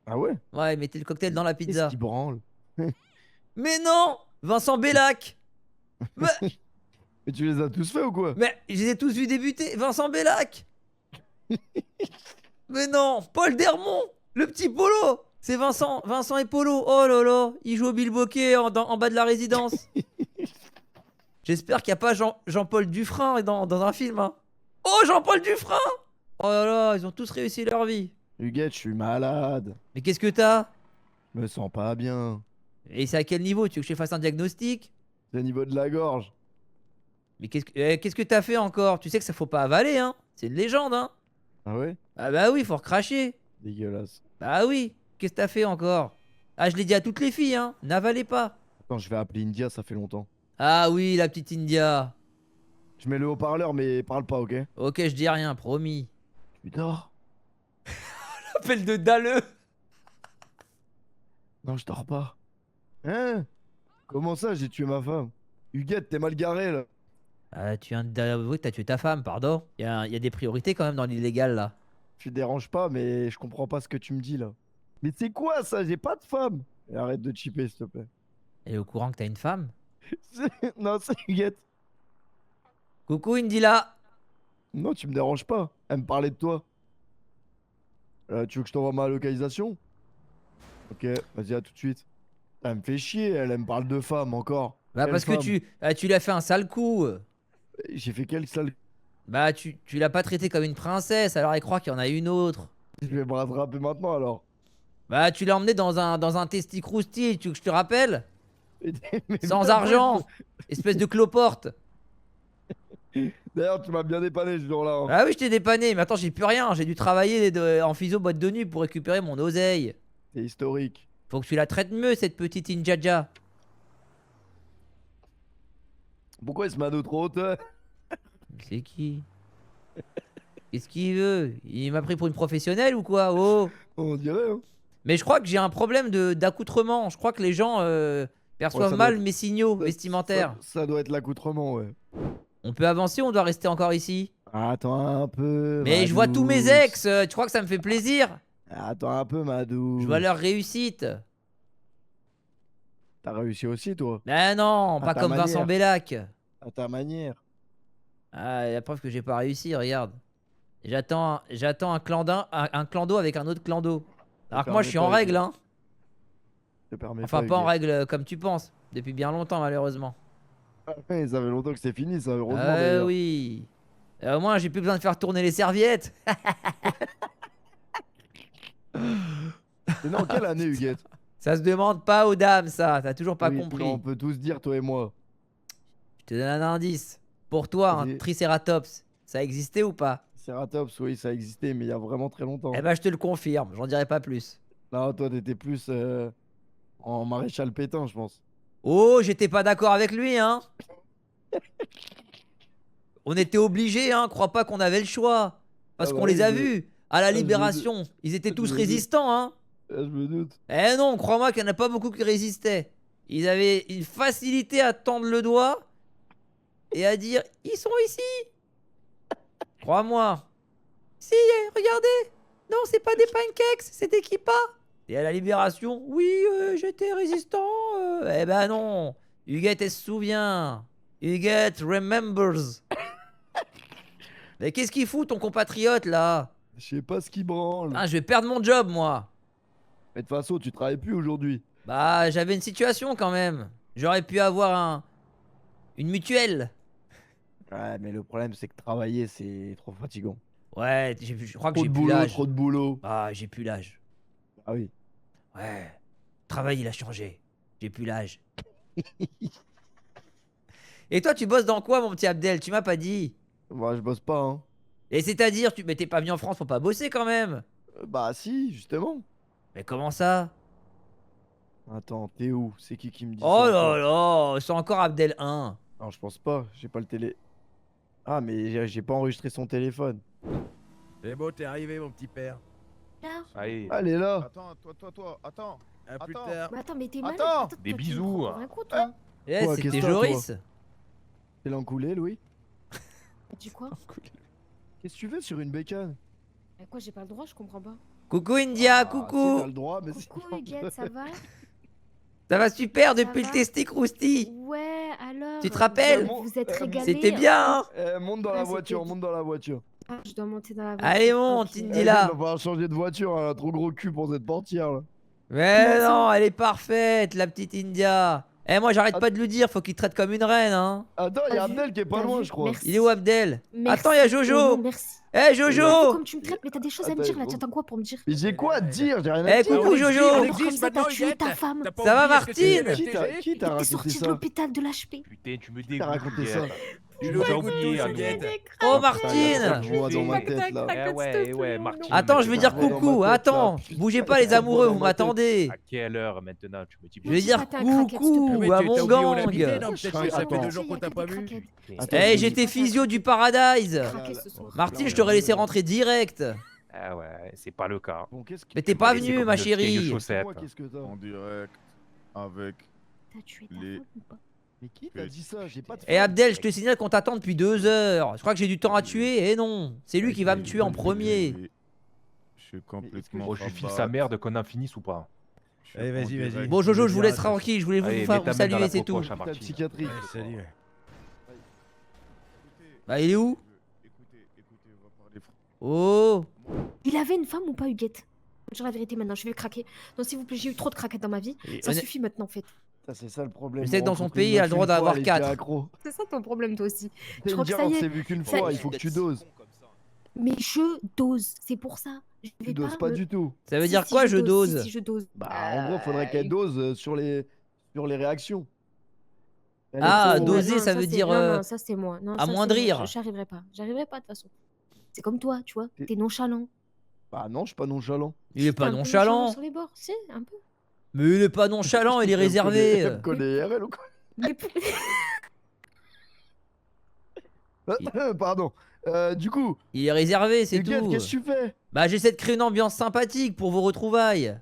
Ah ouais? Ouais, il mettait le cocktail dans la pizza. Qu'est-ce qui branle? Mais non, Vincent Bellac. Mais, Mais tu les as tous fait ou quoi? mais je les ai tous vus débuter. Vincent Bellac. Mais non, Paul Dermont, le petit Polo. C'est Vincent et Polo. Oh là là, ils jouent au bilboquet en bas de la résidence. J'espère qu'il n'y a pas Jean-Paul Dufresne dans un film. Hein. Oh, Jean-Paul Dufresne. Oh là là, ils ont tous réussi leur vie. Huguette, je suis malade. Mais qu'est-ce que t'as? Je me sens pas bien. Et c'est à quel niveau? Tu veux que je te fasse un diagnostic? C'est au niveau de la gorge. Mais qu'est-ce que t'as fait encore? Tu sais que ça faut pas avaler, hein. C'est une légende, hein. Ah ouais? Ah bah oui, faut recracher. Dégueulasse. Bah oui, qu'est-ce que t'as fait encore? Ah, je l'ai dit à toutes les filles, hein. N'avalez pas. Attends, je vais appeler India, ça fait longtemps. Ah oui, la petite India. Je mets le haut-parleur, mais parle pas, ok? Ok, je dis rien, promis. Tu dors? Appel de dalleux. Non, je dors pas. Hein? Comment ça, j'ai tué ma femme? Huguette, t'es mal garé, là. Ah, tu viens d'avouer que t'as tué ta femme, pardon. Il y a des priorités quand même dans l'illégal, là. Tu déranges pas, mais je comprends pas ce que tu me dis, là. Mais c'est quoi, ça? J'ai pas de femme. Et arrête de chipper, s'il te plaît. Elle est au courant que t'as une femme? Non, c'est Huguette. Coucou, Indila. Non, tu me déranges pas. Elle me parlait de toi. Tu veux que je t'envoie ma localisation? Ok, vas-y, à tout de suite. Elle me fait chier, elle me parle de femme encore. Bah Quelle parce femme? que tu lui as fait un sale coup. J'ai fait quel sale... Bah tu l'as pas traité comme une princesse, alors elle croit qu'il y en a une autre. Je vais me rattraper maintenant, alors. Bah tu l'as emmené dans un testicrousti, tu veux que je te rappelle? Mais Sans argent. Espèce de cloporte. D'ailleurs, tu m'as bien dépanné ce jour-là. Hein. Ah oui, je t'ai dépanné, mais attends, j'ai plus rien. J'ai dû travailler en physio boîte de nuit pour récupérer mon oseille. C'est historique. Faut que tu la traites mieux, cette petite Injaja. Pourquoi il se met à notre hauteur? C'est qui? Qu'est-ce qu'il veut? Il m'a pris pour une professionnelle ou quoi? Oh! On dirait, hein. Mais je crois que j'ai un problème d'accoutrement. Je crois que les gens perçoivent ça mal doit- mes signaux vestimentaires. Ça doit être l'accoutrement, ouais. On peut avancer ou on doit rester encore ici? Attends un peu. Mais ma je vois tous mes douce. ex, tu crois que ça me fait plaisir? Attends un peu, ma douce. Je vois leur réussite. T'as réussi aussi, toi? Mais non, À pas ta comme Vincent manière. Bellac. À ta manière. Ah, la preuve que j'ai pas réussi, regarde. J'attends un clando avec un autre clando. Alors que moi, je suis en permets pas, règle, hein. Je te permets Enfin, pas en Huguette. règle comme tu penses. Depuis bien longtemps, malheureusement. Ah ouais, ça fait longtemps que c'est fini, ça, heureusement. Ah d'ailleurs. oui. Au moins, j'ai plus besoin de faire tourner les serviettes. T'es né en quelle année, Huguette? Ça se demande pas aux dames, ça. T'as toujours pas Oui, compris. non, on peut tous dire, toi et moi. Je te donne un indice. Pour toi, un Vas-y. tricératops, ça existait ou pas? Ceratops, oui, ça existait, mais il y a vraiment très longtemps. Eh ben, je te le confirme. J'en dirai pas plus. Non, toi, t'étais plus en maréchal Pétain, je pense. Oh, j'étais pas d'accord avec lui, hein. On était obligés, hein. Crois pas qu'on avait le choix. Parce Ah bah qu'on oui, les a mais- vus. À la Ah, je me Libération. Ils étaient je tous me doute. résistants, hein. Ah, je me doute. Eh non, crois-moi qu'il n'y en a pas beaucoup qui résistaient. Ils avaient une facilité à tendre le doigt et à dire ils sont ici. Crois-moi. Si, regardez. Non, c'est pas des pancakes, c'est des kippas. Et à la Libération, oui, j'étais résistant. Eh ben non. Huguette, elle se souvient. Huguette remembers. Mais qu'est-ce qu'il fout, ton compatriote, là? Je sais pas ce qui branle. Ah, je vais perdre mon job, moi. Mais de toute façon, tu travailles plus aujourd'hui. Bah, j'avais une situation quand même. J'aurais pu avoir une mutuelle. Ouais, mais le problème, c'est que travailler, c'est trop fatigant. Ouais, je crois que Trop j'ai de plus boulot, l'âge. trop de boulot. Ah, j'ai plus l'âge. Ah oui. Ouais. Travail, il a changé. J'ai plus l'âge. Et toi, tu bosses dans quoi, mon petit Abdel? Tu m'as pas dit. Moi, je bosse pas, hein. Et c'est-à-dire, mais t'es pas venu en France pour pas bosser quand même. Bah si, justement. Mais comment ça? Attends, t'es où? C'est qui me dit Oh ça là encore là, c'est encore Abdel 1. Non, je pense pas. J'ai pas le télé. Ah, mais j'ai pas enregistré son téléphone. C'est beau, t'es arrivé, mon petit père. Allez. Elle est là. Attends, toi, attends. Un plus Attends. tard. Mais attends, mais t'es malade. Attends. Attends, Des toi, tu me bisous. prends pour un con, toi. Eh, Quoi, c'était qu'est-ce que t'as, Joris. toi T'es l'enculé, Louis? Tu quoi? Qu'est-ce que tu fais sur une bécane? Quoi, j'ai pas le droit, je comprends pas. Coucou India, Si, coucou. t'as le droit, mais c'est Coucou Huguette, ça va? Ça va super Ça depuis le va testi crousti. Ouais, alors. Tu te rappelles Vous êtes régalés. C'était bien, hein. Monte dans la Ah, voiture, c'était- monte dans la voiture. Ah, je dois monter dans la voiture. Allez, monte, Ok. Indy Il là. va falloir changer de voiture, elle a trop gros cul pour cette portière là. Mais non, elle est parfaite, la petite India. Eh, moi, j'arrête pas de lui dire, faut qu'il te traite comme une reine, hein. Attends, il y a Abdel qui est pas loin, je crois. Il est où, Abdel? Merci. Attends, il y a Oh Jojo. non, merci. Eh, Jojo. Comme tu me traites, mais t'as des choses à me dire là. Tu attends quoi pour me dire? Mais j'ai quoi à te dire? J'ai rien à Eh, te dire. coucou, Jojo. Alors comme ça, t'as tué ta femme. Ça va, Martine? Qui t'a T'es raconté sorti de ça? l'hôpital de l'HP. Putain, tu me Qui t'a raconté ça? Tu nous as oublié, Juliette. Oh, Martine. Je vois dans ma tête là. Ouais, Martine. Attends, je vais dire coucou. Attends, bougez pas les amoureux, vous m'attendez. À quelle heure maintenant tu me dis Je vais dire coucou à mon gang. Ça fait 2 jours qu'on t'a pas vu. Eh, j'étais physio du Paradise. Martine, je t'aurais laissé rentrer direct. Ah ouais, c'est pas le cas. Mais t'es pas venu, ma chérie. En direct avec les. Mais qui t'a dit ça? J'ai pas de. Eh Abdel, je te signale qu'on t'attend depuis 2 heures. Je crois que j'ai du temps à tuer. Eh non, c'est lui qui va me tuer en premier. Je suis complètement. Bon, je lui file sa merde qu'on en finisse ou pas. Allez, vas-y. Bon Jojo, je vous laisse tranquille. Je voulais Allez, vous mets ta main dans saluer, la c'est tout. poche à Martine. Psychiatrie. Salut. Bah il est où? Oh. Il avait une femme ou pas, Huguette? Je vais dire la vérité maintenant, je vais le craquer. Non, s'il vous plaît, j'ai eu trop de craquettes dans ma vie. Et Ça honnête- suffit maintenant, en fait. Ça, c'est ça le problème. Je sais que dans On son rencontre pays, une il a meuf le droit une fois, d'avoir elle était 4. accro. C'est ça ton problème, toi aussi. Tu Je crois me que dire, ça y on est. s'est vu qu'une Ça y fois, est. il faut que tu doses. Mais je dose, c'est pour ça. Je vais Tu doses pas me- du tout. Ça veut Si, dire si, quoi, je dose? Si, je dose. Bah, en gros, faudrait qu'elle dose sur les réactions. Elle est Ah, trop- doser, Non, ça veut c'est- dire, Non, ça c'est moi. Non, ça, c'est amoindrir. moi. J'arriverai pas. J'arriverai pas de toute façon. C'est comme toi, tu vois. T'es nonchalant. Bah non, je suis pas nonchalant. Il est T'es pas un peu nonchalant. sur les bords, si, un peu. Mais il est pas nonchalant, il est réservé. Elle me connaît IRL ou quoi? Mais Pardon. Du coup, Il est réservé, c'est Huguette, tout. qu'est-ce que tu fais? Bah j'essaie de créer une ambiance sympathique pour vos retrouvailles.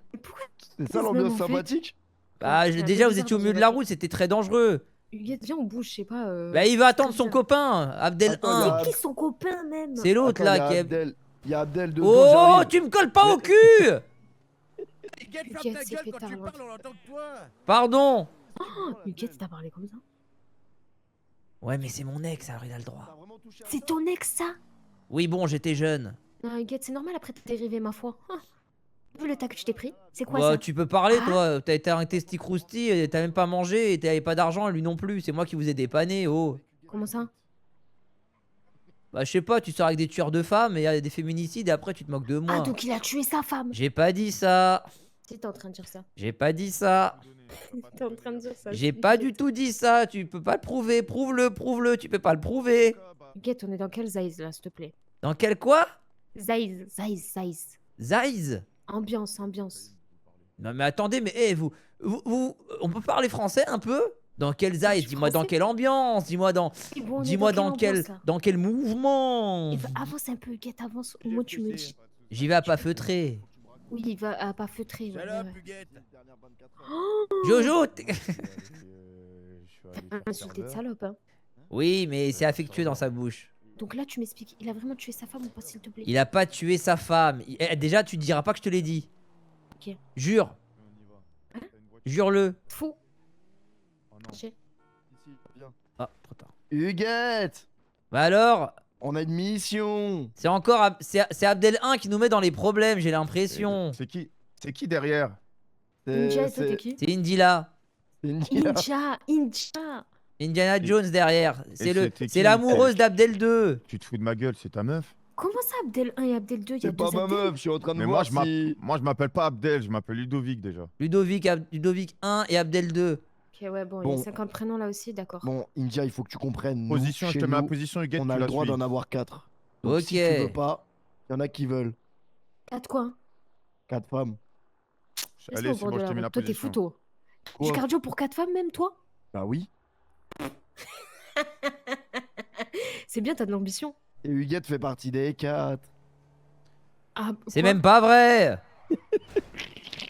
C'est ça l'ambiance sympathique? Bah C'est un peu déjà vous bizarre étiez au dans milieu une de la voiture. route, c'était très dangereux. Huguette, viens, on bouge, je sais pas. Bah il va attendre son copain, Abdel Attends, il y a 1. Qui son copain même? C'est l'autre Attends, là qui est... Il y a Abdel de Oh, tu me colles pas au cul. Huguette, c'est pétard. là. Pardon. Oh, Huguette, t'as parlé comme ça? Ouais mais c'est mon ex, alors il a le droit. C'est ton ex, ça? Oui, bon, j'étais jeune. Non, Huguette, c'est normal après t'as dérivé, ma foi. Ah. Vu le tas que tu t'es pris, c'est quoi Bah, ça? tu peux parler, Ah. toi. T'as été un testi-crousti, et t'as même pas mangé, et t'avais pas d'argent, lui non plus. C'est moi qui vous ai dépanné, oh. Comment ça? Bah, je sais pas, tu sors avec des tueurs de femmes, et y a des féminicides, et après, tu te moques de moi. Ah, donc il a tué sa femme. J'ai pas dit ça. Si t'es en train de dire ça. J'ai pas dit ça. T'es en train de dire ça. J'ai pas du tout dit ça. Tu peux pas le prouver. Prouve-le. Tu peux pas le prouver. Huguette, on est dans quel Zaïs là, s'il te plaît? Dans quel quoi? Zaïs. Zaïs. Ambiance. Non, mais attendez, mais vous, on peut parler français un peu? Dans quel Zaïs? Dis-moi dans quelle ambiance? Dis-moi dans. Et bon, on est Dis-moi dans dans quelle quel. ambiance, là Dans quel mouvement? Avance un peu, Huguette, avance. Au moins tu me dis. J'y vais à pas feutrer. Oui, il va à pas feutrer. Ouais, ouais. Jojo! T'as insulté de salope, hein. Oui, mais c'est affectueux dans sa bouche. Donc là, tu m'expliques, il a vraiment tué sa femme ou pas, s'il te plaît? Il a pas tué sa femme. Déjà, tu diras pas que je te l'ai dit. Ok. Jure. Jure-le. Faux. Ah, trop tard. Huguette! Bah alors? On a une mission. C'est encore. C'est Abdel 1 qui nous met dans les problèmes, j'ai l'impression. C'est qui derrière? Ninja, c'était qui? C'est Indila. Ninja. Indiana Jones derrière. c'était C'est qui, l'amoureuse d'Abdel 2. Tu te fous de ma gueule, c'est ta meuf? Comment ça, Abdel 1 et Abdel 2? Il y a C'est pas deux ma Abdel. meuf, je suis en train de Mais voir moi, si... moi, je m'appelle pas Abdel, je m'appelle Ludovic déjà. Ludovic 1 et Abdel 2. Ok, ouais, bon, il y a 50 prénoms là aussi, d'accord. Bon, India, il faut que tu comprennes. Position, nous, je chez te mets la nous, position, Huguette, on tu a le la droit suis. d'en avoir 4. Donc, Ok. si tu veux pas, il y en a qui veulent. 4 quoi? 4 femmes. Allez, c'est bon, je te mets la Toi, t'es position. fou, toi. Quoi? Du cardio pour 4 femmes, même toi? Bah oui. C'est bien, t'as de l'ambition. Et Huguette fait partie des 4. Ah, C'est quoi? même pas vrai.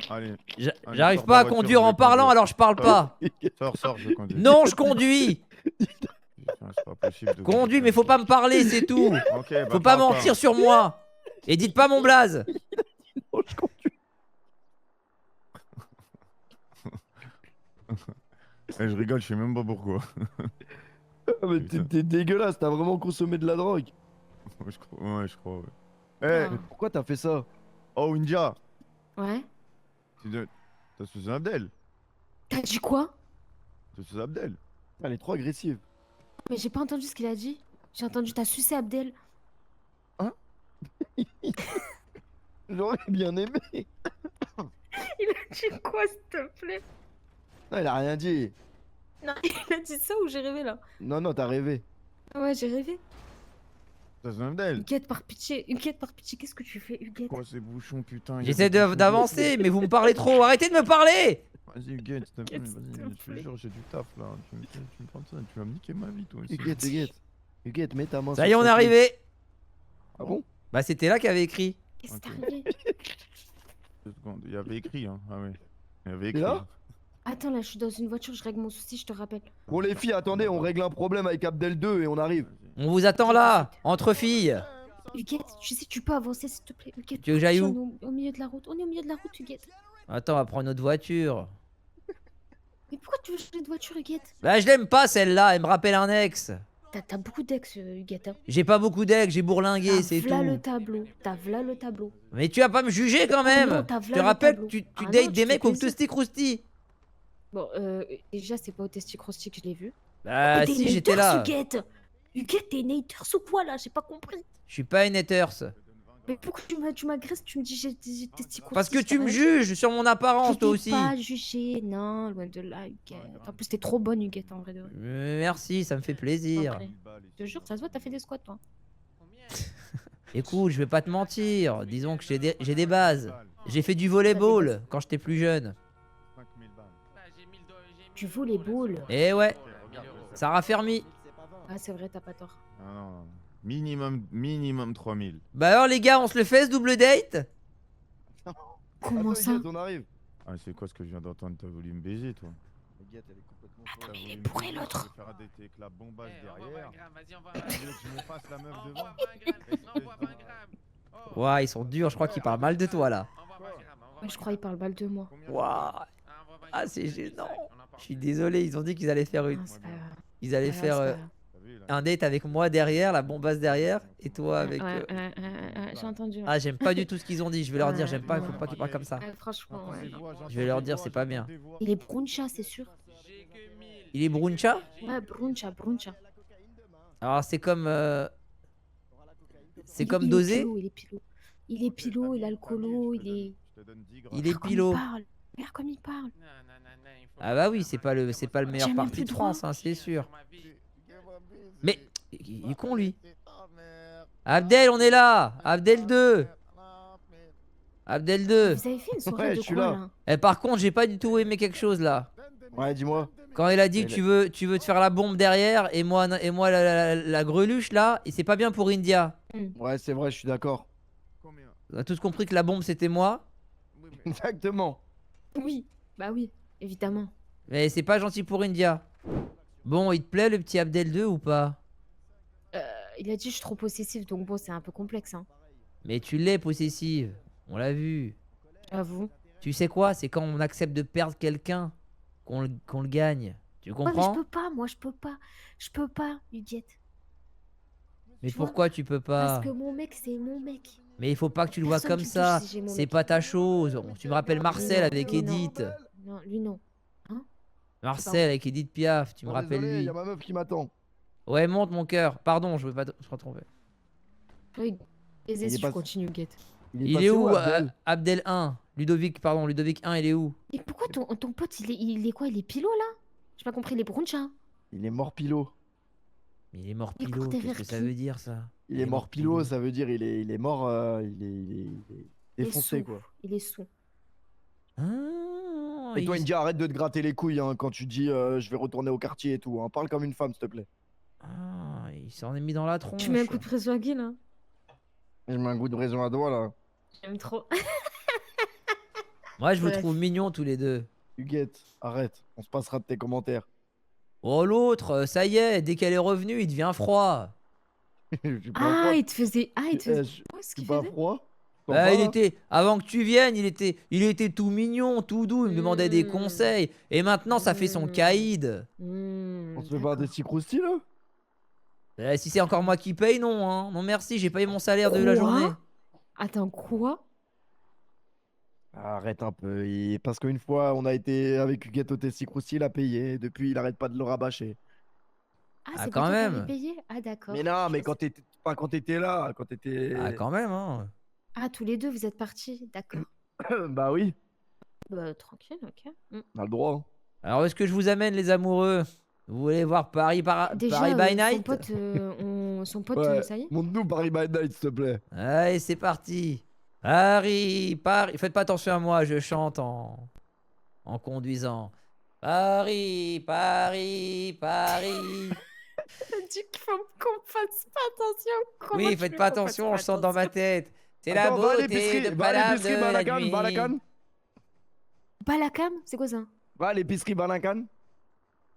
Allez. J'arrive sors pas à de la voiture, conduire je en vais parlant, conduire. alors je parle pas. Sors, je conduis. Non, je conduis. Putain, c'est pas possible de- Conduis, mais faut pas me parler, c'est tout. Ok, bah, Faut pas parle mentir sur moi. Et dites pas mon blaze. Eh, je rigole, je sais même pas pourquoi. Ah, mais t'es dégueulasse, t'as vraiment consommé de la drogue. Ouais, je crois, ouais. Eh, Ah. Pourquoi t'as fait ça? oh, India, Ouais. t'as sucé Abdel. T'as dit quoi? T'as sucé Abdel. Elle est trop agressive. Mais j'ai pas entendu ce qu'il a dit. J'ai entendu t'as sucé Abdel. J'aurais bien aimé. Il a dit quoi, s'il te plaît? Non, il a rien dit. Non, il a dit ça ou j'ai rêvé là? Non, t'as rêvé. Ouais, j'ai rêvé. T'as sucé Abdel. Huguette, par pitié, qu'est-ce que tu fais, Huguette? Quoi, ces bouchons, putain. il y a J'essaie des bouchons. d'avancer, mais vous me parlez trop. Arrêtez de me parler. Vas-y, Huguette, s'il te plaît, vas-y, je te jure, j'ai du taf là. Tu me prends ça, tu vas me niquer ma vie, toi aussi. Huguette, mets ta main Ça y est, sur on est cette arrivé. liste. Ah bon? Bah, c'était là qu'il avait écrit. Qu'est-ce qui Ok. t'est arrivé? 2 secondes, il y avait écrit, hein. Ah ouais. Il y avait T'es écrit. là? hein. Attends, là, je suis dans une voiture, je règle mon souci, je te rappelle. Bon les filles, attendez, on règle un problème avec Abdel 2 et on arrive. On vous attend là, entre filles. Huguette, tu sais, tu peux avancer, s'il te plaît. Huguette, Tu veux que j'aille on où? est au milieu de la route. On est au milieu de la route, Huguette. Attends, on va prendre notre voiture. Mais pourquoi tu veux changer de voiture, Huguette? Bah, je l'aime pas celle-là, elle me rappelle un ex. T'as beaucoup d'ex, Huguette. Hein. J'ai pas beaucoup d'ex, j'ai bourlingué, c'est tout. T'as v'là le tableau. T'as v'là le tableau. Mais tu vas pas me juger quand même. non, t'as Je v'là te le rappelle, tableau. tu Ah non, dates tu des fais mecs au plaisir. Toasty Krusty. Bon, déjà, c'est pas au Testicrosti que je l'ai vu. Bah, Oh, t'es si, une j'étais haters, là. Huguette, Huguette, t'es une haters ou quoi là? J'ai pas compris. Je suis pas une haters. Mais pourquoi tu m'agresses? Tu me dis j'ai des testicrosti? Parce que tu me juges sur mon apparence, toi aussi. pas jugé, non, loin de là, Huguette. En plus, t'es trop bonne, Huguette, en vrai de vrai. Merci, ça me fait plaisir. Après. Je te jure, ça se voit, t'as fait des squats, toi. Écoute, je vais pas te mentir. Disons que j'ai des bases. J'ai fait du volleyball quand j'étais plus jeune. Tu vaux les boules. Et ouais, ça raffermit. Ah, c'est vrai, t'as pas tort. Ah non, minimum 3000. Bah alors les gars, on se le fait ce double date? Comment ça? On arrive. Ah, c'est quoi ce que je viens d'entendre? T'as voulu me baiser, toi? Attends, mais il est bourré l'autre. Faire un date avec la bombasse derrière. Tu veux que je me fasse la meuf devant? Ouah, ils sont durs, je crois qu'ils parlent mal de toi là. Ouais, je crois qu'il parle mal de moi. Ouah. Ah, c'est gênant. Je suis désolé, ils ont dit qu'ils allaient faire une. Ils allaient faire. un date avec moi derrière, la bombasse derrière, et toi avec. J'ai entendu. Ah, j'aime pas du tout ce qu'ils ont dit. Je vais leur dire, j'aime pas, il faut pas qu'ils parlent comme ça. Franchement, ouais. Je vais leur dire, c'est pas bien. Il est bruncha, c'est sûr. Il est bruncha? Ouais, bruncha. Alors, c'est comme. C'est Il- comme il est dosé? pilot, il est pilot, il a le colo, il est. Il est Comme pilot. parle. Regarde comme il parle. Ah bah oui, c'est pas le meilleur Jamais parti plus de droit. France, hein, c'est sûr. Mais il est con lui. Abdel, on est là. Abdel 2. Abdel 2. Vous avez fait une soirée Ouais, de je suis quoi là. là? Eh, par contre, j'ai pas du tout aimé quelque chose là. Ouais, dis-moi. Quand il a dit que tu veux te faire la bombe derrière et moi la greluche là, et c'est pas bien pour India. Ouais, c'est vrai, je suis d'accord. On a tous compris que la bombe c'était moi. Exactement. Oui, bah oui, évidemment. Mais c'est pas gentil pour India. Bon, il te plaît le petit Abdel 2 ou pas? Il a dit je suis trop possessif, donc bon, c'est un peu complexe. Hein. Mais tu l'es possessive. On l'a vu. J'avoue. Tu sais quoi? C'est quand on accepte de perdre quelqu'un qu'on le gagne. Tu Ouais, mais comprends? je peux pas, moi, je peux pas. Je peux pas, Huguette. Mais tu vois, pourquoi tu peux pas? Parce que mon mec, c'est mon mec. Mais il faut pas que tu le vois Personne comme qui touche ça. si j'ai mon C'est mec. pas ta chose. Tu me rappelles Marcel non, avec lui, non. Edith. Non, lui, non. Marcel avec Edith Piaf. Tu me Oh, rappelles désolé, lui. y a ma meuf qui m'attend. Ouais, monte mon cœur. Pardon, je veux pas te tromper. Oui, Il si est tu pas- continues, Huguette. Il passé est où, Abdel Abdel 1? Ludovic, pardon, Ludovic 1, il est où? Et pourquoi ton pote, il est quoi? Il est pilot, là? J'ai pas compris, les brunchas. Il est mort pilot. Mais il est mort Il pilot. courtait Qu'est-ce vers que ça qui? veut dire ça? Il est mort pilot, ça veut dire il est mort, il est Il est défoncé sous. quoi. Il est sous. Ah, Et toi, India, arrête de te gratter les couilles hein, quand tu dis je vais retourner au quartier et tout. Hein. Parle comme une femme, s'il te plaît. Ah, il s'en est mis dans la tronche. Tu mets un coup de pression à Guy, là? Je mets un goût de raison à doigt là. J'aime trop. Moi, je vous Bref. trouve mignons tous les deux. Huguette, arrête. On se passera de tes commentaires. Oh, l'autre, ça y est, dès qu'elle est revenue, il devient froid. Je suis pas Ah, froid. il te faisait. Ah, il te faisait. Je suis ce qu'il pas faisait? froid. T'en Bah, parles, il hein était, avant que tu viennes, il était tout mignon, tout doux, il me demandait des conseils. Et maintenant, ça fait son caïd. On se fait pas des petits croustilles là Si c'est encore moi qui paye, non, hein. Non, merci, j'ai payé mon salaire de la Quoi? journée. Attends, quoi? Arrête un peu. Parce qu'une fois, on a été avec Huguette au Tessie Crousty, il a payé. Depuis, il arrête pas de le rabâcher. Ah, Ah, c'est quand pas toi qui même. avais payé? Ah, d'accord. Mais non, mais quand t'étais pas quand t'étais là, quand t'étais. Ah, quand même, hein. Ah, tous les deux, vous êtes partis. D'accord. Bah oui, Bah, tranquille, ok. on a le droit. Hein. Alors, où est-ce que je vous amène, les amoureux? Vous voulez voir Paris, Déjà, Paris by son Night? pote, son pote, Ouais. ça y est? Montre-nous Paris by Night, s'il te plaît. Allez, c'est parti. Paris, Paris. Faites pas attention à moi, je chante en conduisant. Paris, Paris, Paris. T'as dit qu'on fasse pas attention. Comment Oui, tu faites veux pas qu'on fasse attention, pas je chante dans ma tête. C'est la Attends, va à beauté l'épicerie, de va à Paname l'épicerie de la Balakan, nuit. Balakan. Balakam? C'est quoi ça? Va à l'épicerie Balakan.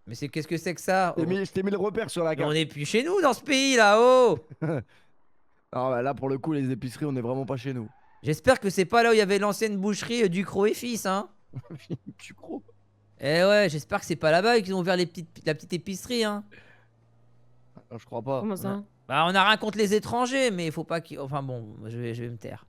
Mais qu'est-ce que c'est que ça? Je t'ai mis le repère sur la Mais carte. on est plus chez nous dans ce pays là-haut. Non, bah là, pour le coup, les épiceries, on est vraiment pas chez nous. J'espère que c'est pas là où il y avait l'ancienne boucherie Ducrot et Fils, hein. Ducrot. Eh ouais, j'espère que c'est pas là-bas qu'ils ont ouvert la petite épicerie, hein. Je crois pas. Comment ça? Bah, on a rien contre les étrangers, mais il faut pas qu'ils. Enfin bon, je vais me taire.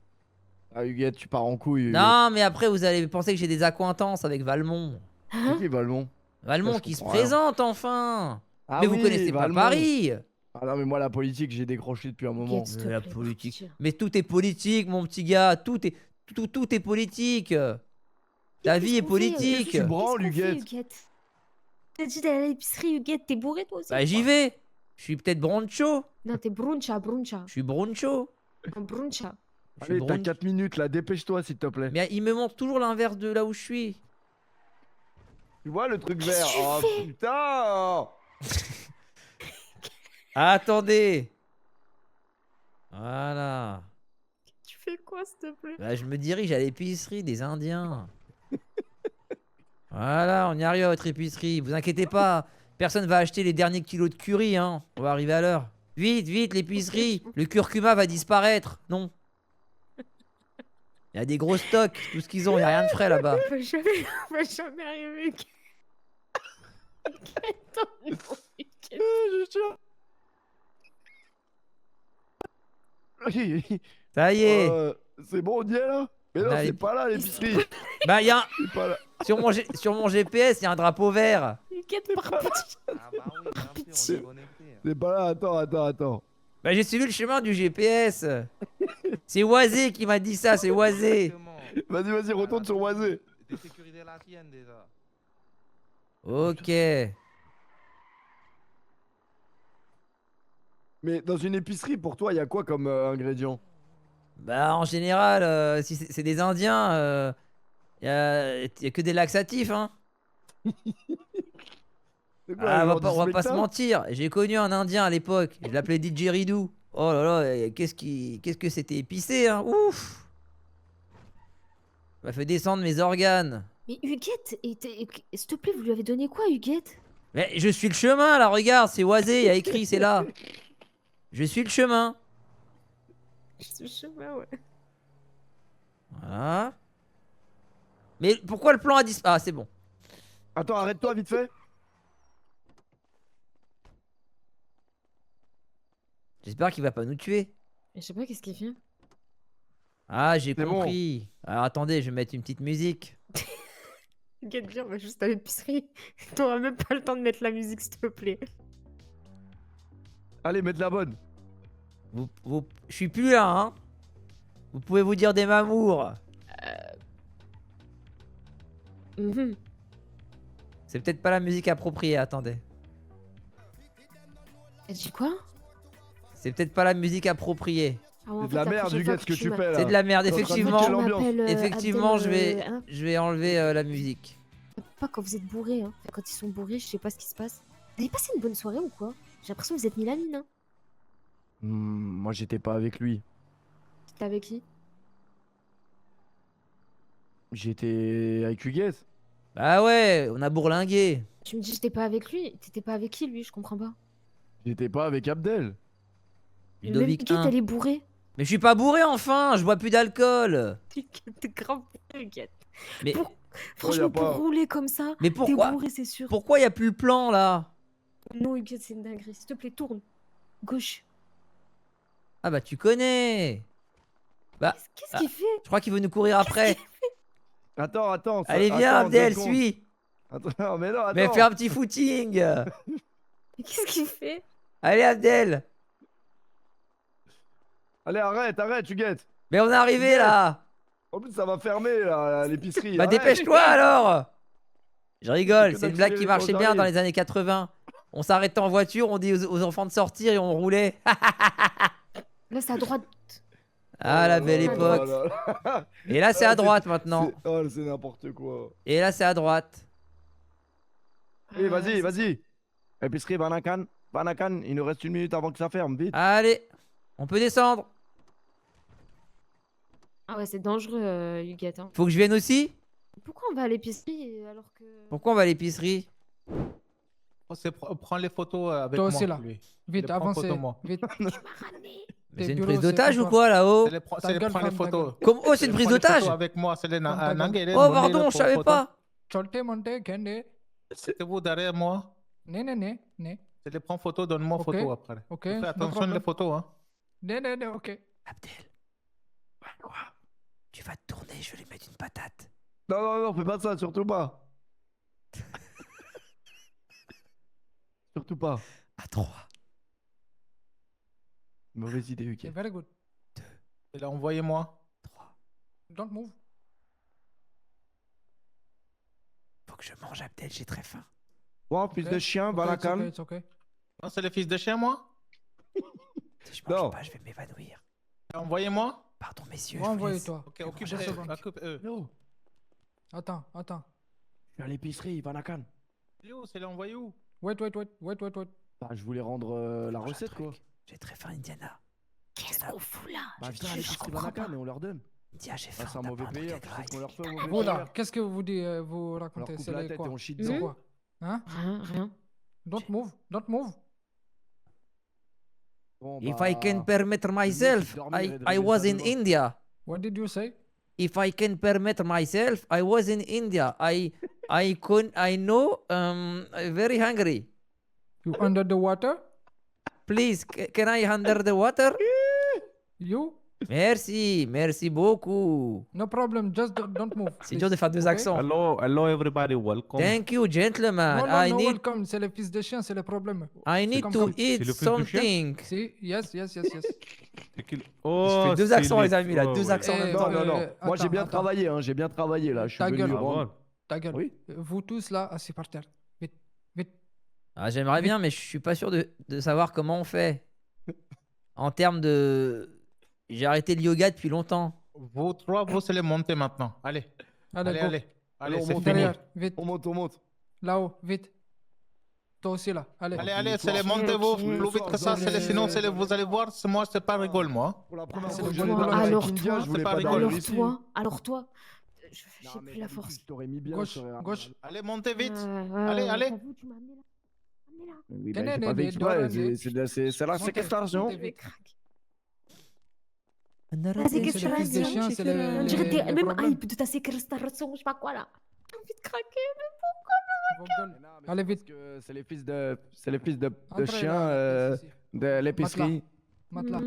Ah, Huguette, tu pars en couille. Huguette. Non, mais après, vous allez penser que j'ai des accointances avec Valmont. Hein? C'est qui, Valmont? Valmont Ça, je qui se comprends rien. présente enfin. Ah Mais vous oui, connaissez pas Valmont. Paris. Ah non, mais moi, la politique, j'ai décroché depuis un moment. Huguette, s'il te La plaît, politique. partir. Mais tout est politique, mon petit gars. Tout est politique. Ta vie est politique. Tu branles, Qu'est-ce qu'on fait, Huguette? Huguette? T'as dit d'aller à l'épicerie, Huguette, t'es bourré toi aussi? Bah, j'y vais. Je suis peut-être broncho. Non, t'es bruncha. Je suis broncho. Un bruncha. Je suis Allez, t'as broncho. 4 minutes là, dépêche-toi, s'il te plaît. Mais il me montre toujours l'inverse de là où je suis. Tu vois le truc Qu'est-ce vert? que tu Oh fais? putain! Attendez. Voilà. Tu fais quoi, s'il te plaît? Bah, je me dirige à l'épicerie des Indiens. Voilà, on y arrive à votre épicerie. Vous inquiétez pas. Personne va acheter les derniers kilos de curry, hein. On va arriver à l'heure. Vite, vite, l'épicerie. Le curcuma va disparaître. Non. Il y a des gros stocks. Tout ce qu'ils ont, il n'y a rien de frais là-bas. On va jamais arriver. Huguette, Ça y est. C'est bon, on y est là? Mais non, c'est pas là l'épicerie. Bah, y a un... C'est pas là. Sur mon GPS, il y a un drapeau vert. C'est pas là, attends. Bah, j'ai suivi le chemin du GPS. C'est Oisé qui m'a dit ça, c'est Oisé. Vas-y, retourne sur Oisé. Ok. Mais dans une épicerie, pour toi, il y a quoi comme ingrédient? Bah, en général, si c'est des Indiens, y a que des laxatifs, hein. Ah, on va pas se mentir. J'ai connu un Indien à l'époque. Je l'appelais Didgeridoo. Oh là là, qu'est-ce que c'était épicé, hein. Ouf. M'a fait descendre mes organes. Mais Huguette, s'il te plaît, vous lui avez donné quoi, Huguette? Mais je suis le chemin là, regarde, c'est Oisé, il y a écrit, c'est là. Je suis le chemin. Le chemin, ouais. Voilà. Mais pourquoi le plan a disparu? Ah, c'est bon. Attends, arrête-toi vite fait. J'espère qu'il va pas nous tuer. Je sais pas qu'est-ce qu'il fait. Ah, j'ai compris. Alors attendez, je vais mettre une petite musique. Huguette, viens, on va juste à l'épicerie. T'auras même pas le temps de mettre la musique, s'il te plaît. Allez, mets de la bonne. Je suis plus là, hein. Vous pouvez vous dire des mamours. C'est peut-être pas la musique appropriée, attendez. Elle dit quoi? C'est peut-être pas la musique appropriée. C'est de la merde, Huguette, ce que tu fais là. C'est de la merde, effectivement. Effectivement, Abdel, je vais enlever la musique. Pas quand vous êtes bourré, hein. Quand ils sont bourrés, je sais pas ce qui se passe. Vous avez passé une bonne soirée ou quoi? J'ai l'impression que vous êtes mis la mine, hein. Moi, j'étais pas avec lui. T'étais avec qui? J'étais avec Huguette. Ah ouais, on a bourlingué. Tu me dis j'étais pas avec lui. T'étais pas avec qui, lui? Je comprends pas. J'étais pas avec Abdel. Ludovic Huguette, elle est bourrée. Mais je suis pas bourré enfin, je bois plus d'alcool. T'es grave bourré, Huguette. Mais franchement, pour rouler comme ça, mais pourquoi? t'es bourré, c'est sûr. Pourquoi y a plus le plan là? Non, Huguette, c'est une dinguerie. S'il te plaît, tourne. Gauche. Ah bah tu connais. Bah, Qu'est-ce qu'il fait? je crois qu'il veut nous courir après. Attends. Allez, viens, Abdel, suis. Attends, mais non, attends. Mais fais un petit footing. Mais qu'est-ce qu'il fait? Allez, Abdel. Allez, arrête, Huguette. Mais on est arrivé là. En plus, ça va fermer là, l'épicerie. Bah Arrête. dépêche-toi alors. Je rigole, c'est une blague qui les marchait bien conneries. dans les années 80. On s'arrêtait en voiture, on dit aux enfants de sortir et on roulait. Là, c'est à droite. Ah, la belle époque. Et là, c'est à droite maintenant. C'est n'importe quoi. Et là, c'est à droite. Eh, vas-y. Épicerie Vanakan, il nous reste 1 minute avant que ça ferme, vite. Allez, on peut descendre. Ah ouais, c'est dangereux, Huguette. Hein. Faut que je vienne aussi? Pourquoi on va à l'épicerie alors que... Pourquoi on va à l'épicerie? Prends les photos avec Toi moi. aussi là. lui. Vite, Les prends avancez. photo, moi. Vite. Mais c'est une prise d'otage ou quoi là-haut? C'est les prends les photos. Comme... Oh, c'est une prise d'otage? Avec moi, c'est les Oh, pardon, je savais pas. C'est vous derrière moi. Ne. C'est les prends photos, donne-moi photo après. Ok. Fais attention les photos, hein. Ne, ok. Abdel. Quoi? Tu vas te tourner, je vais lui mettre une patate. Non, fais pas ça, surtout pas. Surtout pas. À 3. Mauvaise idée, Huguette. Very good. 2. Et là, envoyez-moi. 3. Don't move. Faut que je mange, Abdel, j'ai très faim. Bon, fils de chien, va la calme. It's okay. Non, c'est le fils de chien, moi. Si je mange pas, je vais m'évanouir. Envoyez-moi. Pardon, messieurs. Envoyez-toi. Ok, occupe-eux. Attends. Je suis à l'épicerie, Vanakan. C'est l'envoyé où? Wait. Bah, je voulais rendre la recette, quoi. J'ai très faim, Indiana. Qu'est-ce qu'on fout là? Bah, viens à l'épicerie Vanakan et on leur donne. India, j'ai faim. C'est un mauvais payeur, tu sais ce qu'on leur fait au mauvais Vous là, payeur. qu'est-ce que vous dites, vous racontez? On leur coupe C'est la les tête quoi? et on chie C'est dedans. quoi? Hein? Rien. Don't move. Bon, If bah, I can permit myself, I was in India. What did you say? If I can permit myself, I was in India. I know, very hungry. You under the water? Please, can I under the water? You? Merci, merci beaucoup. No problem, just don't move. C'est dur de faire deux Ok? accents. Hello everybody, welcome. Thank you, gentlemen. Non, non, I no need, welcome, c'est le fils de chien, c'est le problème. I need comme to ça. eat something. Si, yes. Je fais deux accents, les amis, là, deux accents en même temps. Non. Moi, j'ai attends, bien attends. travaillé, hein. J'ai bien travaillé, là. Je suis Ta venu gueule. rendre- Ta gueule. Oui. Vous tous là, assis par terre. Vite, vite. Ah, j'aimerais bien, mais je suis pas sûr de savoir comment on fait. En termes de... J'ai arrêté le yoga depuis longtemps. Vous trois, vous allez monter maintenant. Allez. Allez, Allez, go. allez. Allez, on c'est monte, fini. Derrière, vite. On monte. Là-haut, vite. Toi aussi là, allez. Allez, c'est les montez-vous plus vite que ça, sinon vous allez voir, moi c'est pas rigole moi. Pour la première C'est fois le que je jeu vais de dans la la Kindia, Kindia, je voulais pas pas rigolo. dormir Alors ici. toi, j'ai Non, mais plus la force. Je t'aurais mis bien. Gauche, je t'aurais- gauche. Allez, montez vite. Ouais, Allez, allez. j'avoue, tu m'as amené là. Amené là. Oui, Tenez, bah, j'ai pas les fait exprès. deux, C'est la Montez, séquestration. montez vite. La C'est le fils des séquestration. chiens, c'est On dirait que t'es le même problème. hype de ta séquestration, je sais pas quoi là. J'ai envie de craquer. Vos gueules. Allez vite. C'est les fils de Entrez, chiens là, ici. de l'épicerie. Matelas.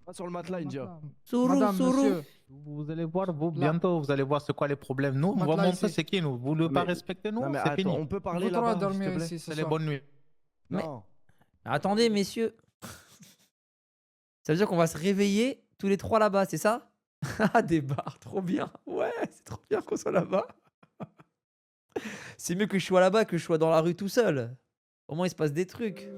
Pas sur le matelas, India. Madame, Sourou. monsieur. Vous allez voir, vous, Là. bientôt, vous allez voir c'est quoi les problèmes. Nous, on va Matelas montrer ici. c'est qui nous. Vous ne pas Mais- respecter nous, Non, mais c'est attends, fini. on peut parler Vous trois là-bas, s'il dormir te plaît. ici ce C'est les soir. bonnes nuits. Non. Attendez, messieurs. Ça veut dire qu'on va se réveiller tous les trois là-bas, c'est ça? Ah, des bars, trop bien. Ouais, c'est trop bien qu'on soit là-bas. C'est mieux que je sois là-bas que je sois dans la rue tout seul. Au moins, il se passe des trucs.